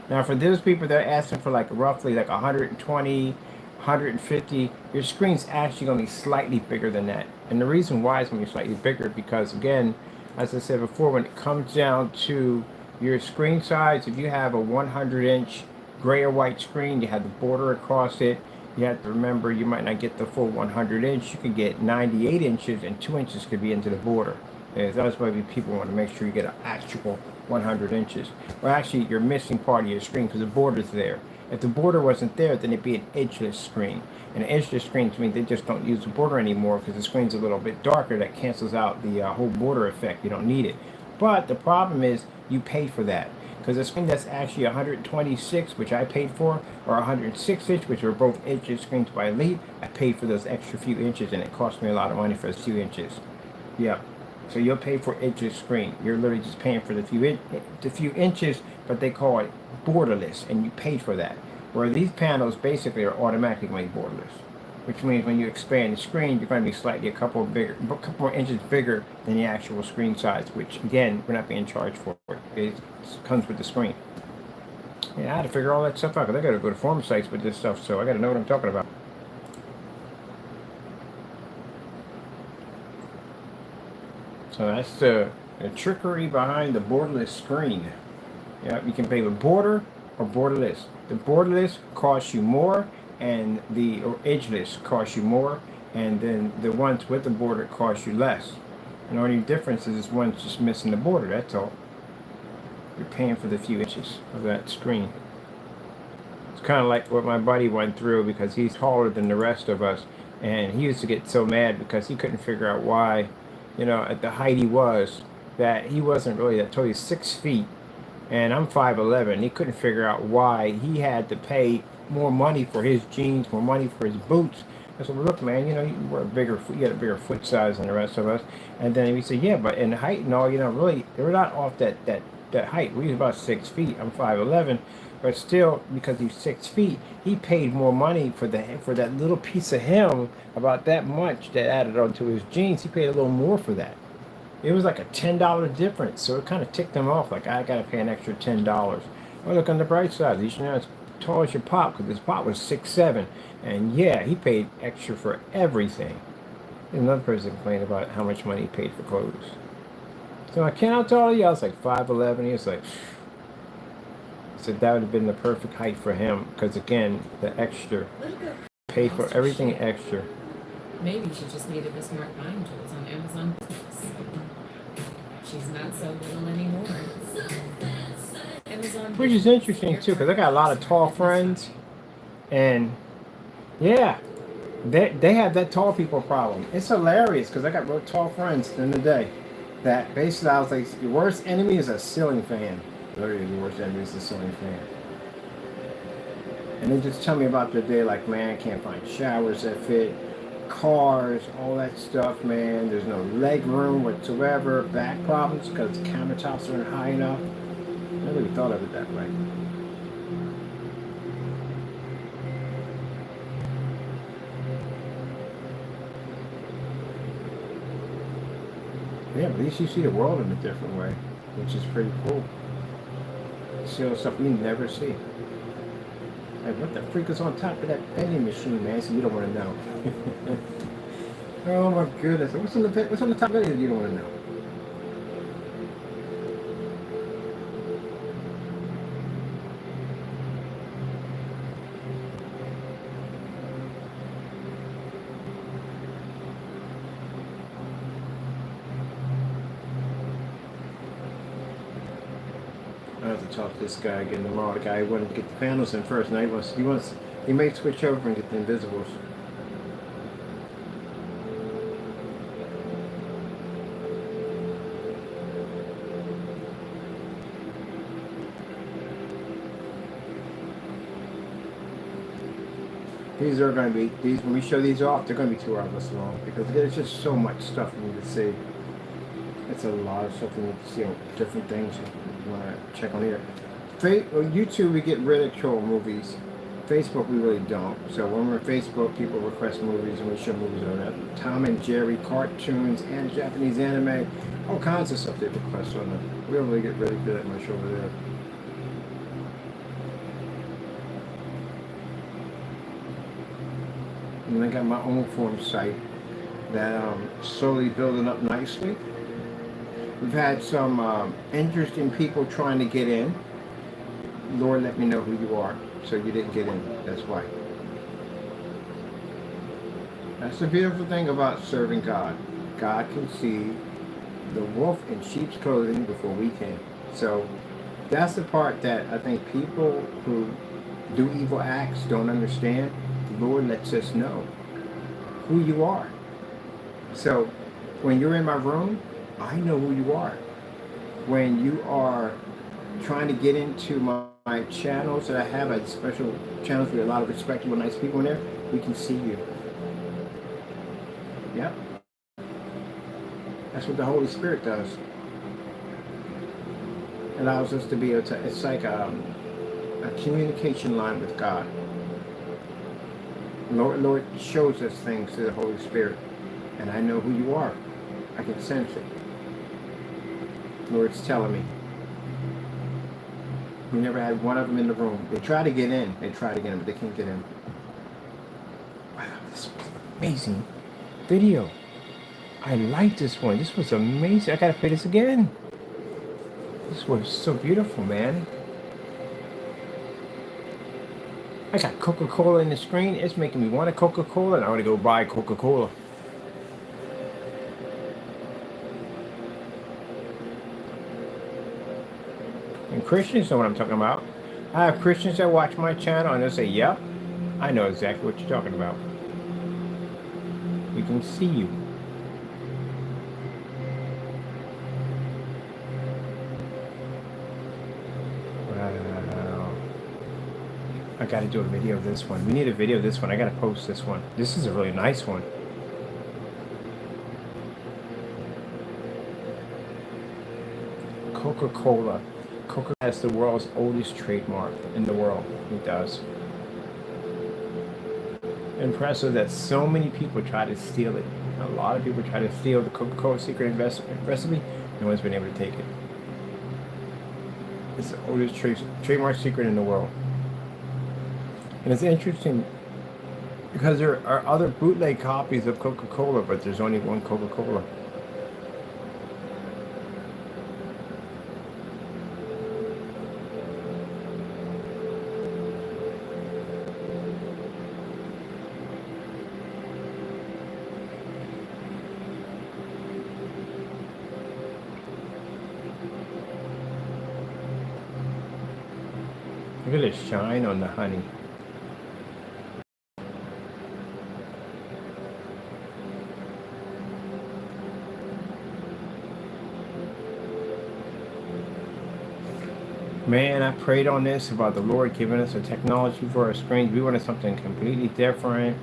Now for those people that are asking for like roughly like 120, 150, your screen's actually going to be slightly bigger than that. And the reason why it's going to be slightly bigger because again, as I said before, when it comes down to your screen size, if you have a 100-inch gray or white screen, you have the border across it. You have to remember you might not get the full 100-inch. You can get 98 inches, and 2 inches could be into the border. And that's why people want to make sure you get an actual 100 inches. Well, actually, you're missing part of your screen because the border's there. If the border wasn't there, then it'd be an edgeless screen. And edgeless screens mean they just don't use the border anymore because the screen's a little bit darker. That cancels out the whole border effect. You don't need it. But the problem is you pay for that. Because a screen that's actually 126, which I paid for, or 106 inch, which are both edgeless screens by Elite, I paid for those extra few inches, and it cost me a lot of money for those few inches. Yeah. So you'll pay for edgeless screen. You're literally just paying for the few inches, but they call it borderless, and you paid for that. Where these panels basically are automatically made borderless, which means when you expand the screen, you're going to be slightly a couple more inches bigger than the actual screen size, which again, we're not being charged for. It comes with the screen. Yeah, I had to figure all that stuff out because I got to go to forum sites with this stuff, so I got to know what I'm talking about. So that's the trickery behind the borderless screen. Yeah, you can pay with border or borderless. The borderless costs you more, and the edgeless costs you more, and then the ones with the border cost you less. And the only difference is one's just missing the border, that's all. You're paying for the few inches of that screen. It's kind of like what my buddy went through because he's taller than the rest of us, and he used to get so mad because he couldn't figure out why, at the height he was, that he wasn't really that tall. He's 6 feet, and I'm 5'11". He couldn't figure out why he had to pay more money for his jeans, more money for his boots. I said, well, look, man, you wear you got a bigger foot size than the rest of us. And then he said, yeah, but in height and all, really, they were not off that height. We was about 6 feet. I'm 5'11", but still, because he's 6 feet, he paid more money for that little piece of him, about that much that added onto his jeans. He paid a little more for that. It was like a $10 difference, so it kind of ticked him off. Like, I gotta pay an extra $10. Well, look on the bright side. He's as tall as your pop, because his pop was 6'7", and yeah, he paid extra for everything. There's another person complained about how much money he paid for clothes. So I can't how tall are you? I was like 5'11". He was like, I said that would have been the perfect height for him, because again, the extra, pay for everything extra. Maybe she just needed the smart buying tools on Amazon Business. She's not so little anymore. Amazon Which is interesting too, because I got a lot of tall friends, and yeah, they have that tall people problem. It's hilarious because I got real tall friends in the day. That basically I was like, your worst enemy is a ceiling fan. Literally, your worst enemy is a ceiling fan. And they just tell me about their day, like, man, I can't find showers that fit, cars, all that stuff, man. There's no leg room whatsoever, back problems because the countertops aren't high enough. I never really thought of it that way. Yeah, but at least you see the world in a different way, which is pretty cool. You see all the stuff we never see. Like, what the freak is on top of that vending machine, man? So you don't want to know. Oh my goodness. What's on the top of it you don't want to know? I have to talk to this guy again tomorrow. The guy who wanted to get the panels in first. Now he may switch over and get the invisibles. These are going to be, when we show these off, they're going to be 2 hours long because there's just so much stuff we need to see. It's a lot of stuff we need to see on different things you want to check on here. On YouTube, we get ridicule movies. Facebook, we really don't. So when we're on Facebook, people request movies and we show movies on that. Tom and Jerry cartoons and Japanese anime, all kinds of stuff they request on them. We don't really get really good at much over there. And I got my own forum site that I'm slowly building up nicely. We've had some interesting people trying to get in. Lord, let me know who you are. So you didn't get in. That's why. That's the beautiful thing about serving God. God can see the wolf in sheep's clothing before we can. So that's the part that I think people who do evil acts don't understand. The Lord lets us know who you are. So when you're in my room, I know who you are. When you are trying to get into my channels that I have, I special channels with a lot of respectable, nice people in there, we can see you. Yep. That's what the Holy Spirit does. It allows us to be able to, it's like a communication line with God. Lord shows us things through the Holy Spirit. And I know who you are. I can sense it. Lord's telling me. We never had one of them in the room. They try to get in. They try to get in, but they can't get in. Wow, this was amazing video. I like this one. This was amazing. I gotta play this again. This was so beautiful, man. I got Coca-Cola in the screen. It's making me want a Coca-Cola, and I want to go buy Coca-Cola. And Christians know what I'm talking about. I have Christians that watch my channel, and they'll say, yep, I know exactly what you're talking about. We can see you. Wow. I gotta do a video of this one. We need a video of this one. I gotta post this one. This is a really nice one. Coca-Cola. Coca has the world's oldest trademark in the world. It does. Impressive that so many people try to steal it. A lot of people try to steal the Coca-Cola secret recipe. No one's been able to take it. It's the oldest trademark secret in the world. And it's interesting because there are other bootleg copies of Coca-Cola, but there's only one Coca-Cola. Look at the shine on the honey. Man, I prayed on this about the Lord giving us a technology for our screens. We wanted something completely different.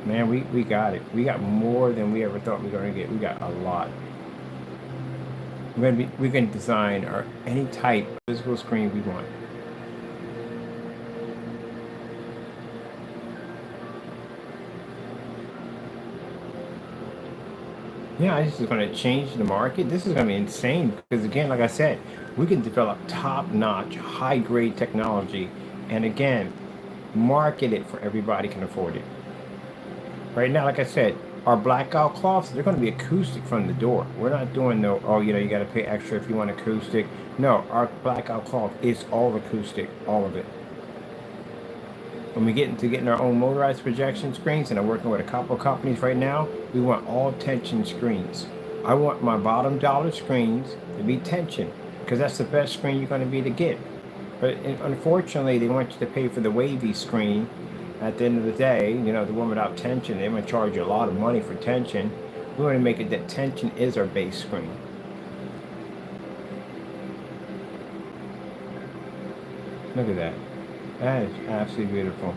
Man, we got it. We got more than we ever thought we were going to get. We got a lot. We can design any type of physical screen we want. Yeah, this is going to change the market. This is going to be insane because, again, like I said, we can develop top-notch, high-grade technology, and again, market it for everybody can afford it. Right now, like I said, our blackout cloths, they're going to be acoustic from the door. We're not doing no, oh, you got to pay extra if you want acoustic. No, our blackout cloth is all acoustic, all of it. When we get into getting our own motorized projection screens, and I'm working with a couple of companies right now, we want all tension screens. I want my bottom dollar screens to be tension because that's the best screen you're going to be able to get. But unfortunately, they want you to pay for the wavy screen. At the end of the day, the one without tension, they're going to charge you a lot of money for tension. We want to make it that tension is our base screen. Look at that. That is absolutely beautiful.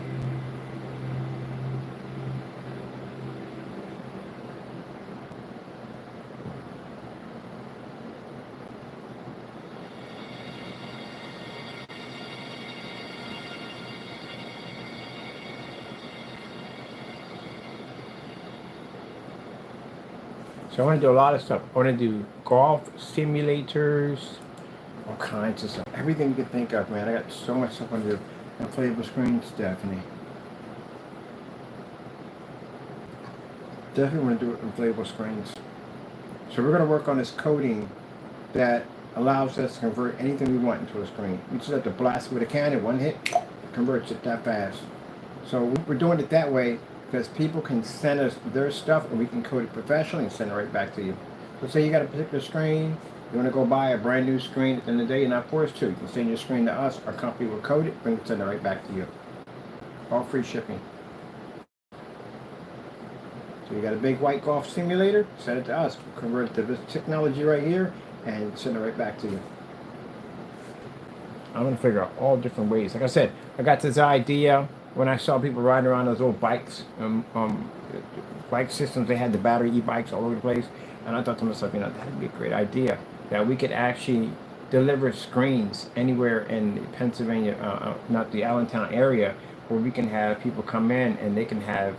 So I want to do a lot of stuff. I want to do golf simulators, all kinds of stuff. Everything you can think of, man. I got so much stuff I want to do. Inflatable screens, definitely. Definitely want to do inflatable screens. So we're going to work on this coding that allows us to convert anything we want into a screen. We just have to blast it with a cannon, one hit, converts it that fast. So we're doing it that way because people can send us their stuff and we can code it professionally and send it right back to you. So say you got a particular screen, you want to go buy a brand new screen at the end of the day, you're not forced to. You can send your screen to us, our company will code it, send it right back to you. All free shipping. So you got a big white golf simulator, send it to us, convert it to this technology right here, and send it right back to you. I'm going to figure out all different ways. Like I said, I got this idea when I saw people riding around those old bikes, bike systems. They had the battery e-bikes all over the place. And I thought to myself, you know, that would be a great idea. That we could actually deliver screens anywhere in Pennsylvania, not the Allentown area, where we can have people come in and they can have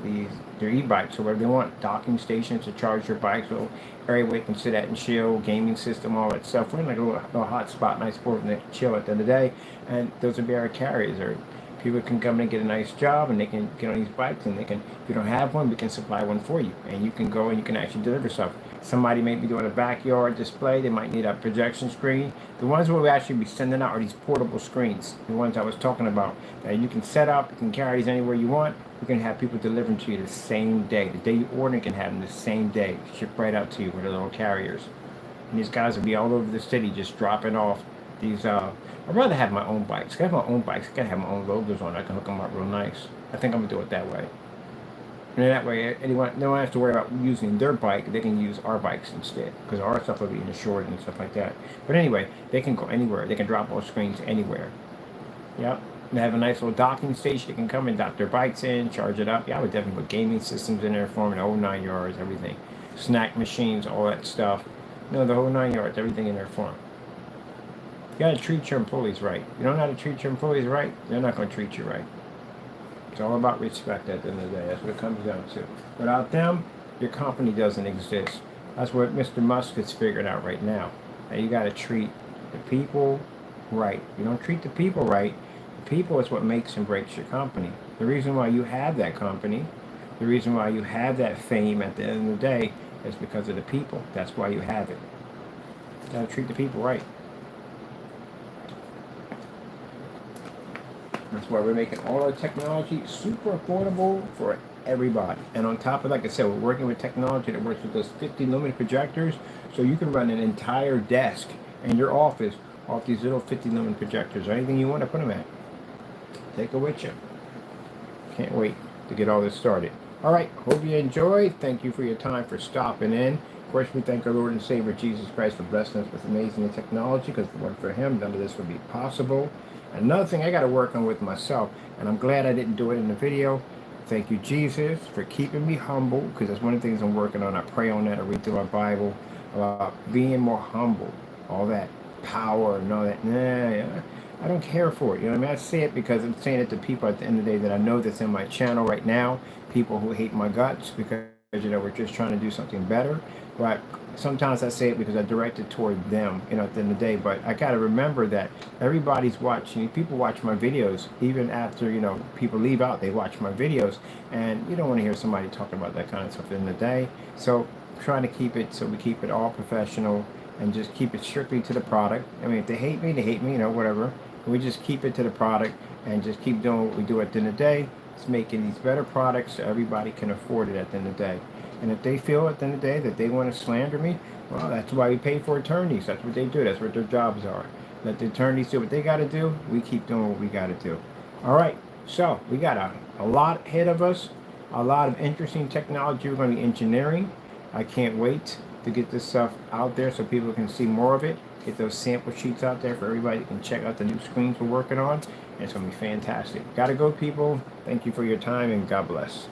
their e-bikes or whatever they want, docking stations to charge their bikes, so area where they can sit at and chill, gaming system, all that stuff. We're in like a little hot spot, nice sport, and they can chill at the end of the day. And those would be our carriers. Or people can come in and get a nice job and they can get on these bikes and they can, if you don't have one, we can supply one for you. And you can go and you can actually deliver stuff. Somebody may be doing a backyard display, they might need a projection screen. The ones where we actually be sending out are these portable screens, the ones I was talking about, that you can set up, you can carry these anywhere you want. You can have people delivering to you the same day. The day you order, you can have them the same day, shipped right out to you with the little carriers. And these guys will be all over the city just dropping off these. I'd rather have my own bikes. I have my own bikes. I gotta have my own logos on. I can hook them up real nice. I think I'm gonna do it that way. And that way, anyone, no one has to worry about using their bike. They can use our bikes instead, because our stuff will be insured and stuff like that. But anyway, they can go anywhere. They can drop off screens anywhere. Yep. They have a nice little docking station. They can come and dock their bikes in, charge it up. Yeah, I would definitely put gaming systems in there for them, the whole 9 yards, everything. Snack machines, all that stuff. No, the whole 9 yards, everything in there for them. You gotta treat your employees right. You don't know how to treat your employees right, they're not gonna treat you right. It's all about respect at the end of the day. That's what it comes down to. Without them, your company doesn't exist. That's what Mr. Musk has figured out right now. Now you gotta treat the people right. You don't treat the people right, the people is what makes and breaks your company. The reason why you have that company, the reason why you have that fame at the end of the day is because of the people. That's why you have it. You gotta treat the people right. That's why we're making all our technology super affordable for everybody. And on top of, like I said, we're working with technology that works with those 50 lumen projectors, so you can run an entire desk in your office off these little 50 lumen projectors, or anything you want to put them at. Take it with you. Can't wait to get all this started. All right, hope you enjoyed. Thank you for your time, for stopping in. Of course, we thank our Lord and Savior Jesus Christ for blessing us with amazing technology, because if it weren't for Him, none of this would be possible. Another thing I got to work on with myself, and I'm glad I didn't do it in the video. Thank you, Jesus, for keeping me humble, because that's one of the things I'm working on. I pray on that. I read through my Bible about being more humble, all that power and all that. Nah, I don't care for it. You know what I mean? I say it because I'm saying it to people at the end of the day that I know that's in my channel right now, people who hate my guts because, you know, we're just trying to do something better. But sometimes I say it because I direct it toward them, you know, at the end of the day. But I got to remember that everybody's watching. People watch my videos even after, you know, people leave out. They watch my videos, and you don't want to hear somebody talking about that kind of stuff at the end of the day. So I'm trying to keep it, so we keep it all professional and just keep it strictly to the product. I mean, if they hate me, you know, whatever. We just keep it to the product and just keep doing what we do at the end of the day. It's making these better products so everybody can afford it at the end of the day. And if they feel at the end of the day that they want to slander me, well, that's why we pay for attorneys. That's what they do. That's what their jobs are. Let the attorneys do what they got to do. We keep doing what we got to do. All right. So we got a lot ahead of us. A lot of interesting technology. We're going to be engineering. I can't wait to get this stuff out there so people can see more of it. Get those sample sheets out there for everybody that can check out the new screens we're working on. And it's going to be fantastic. Got to go, people. Thank you for your time, and God bless.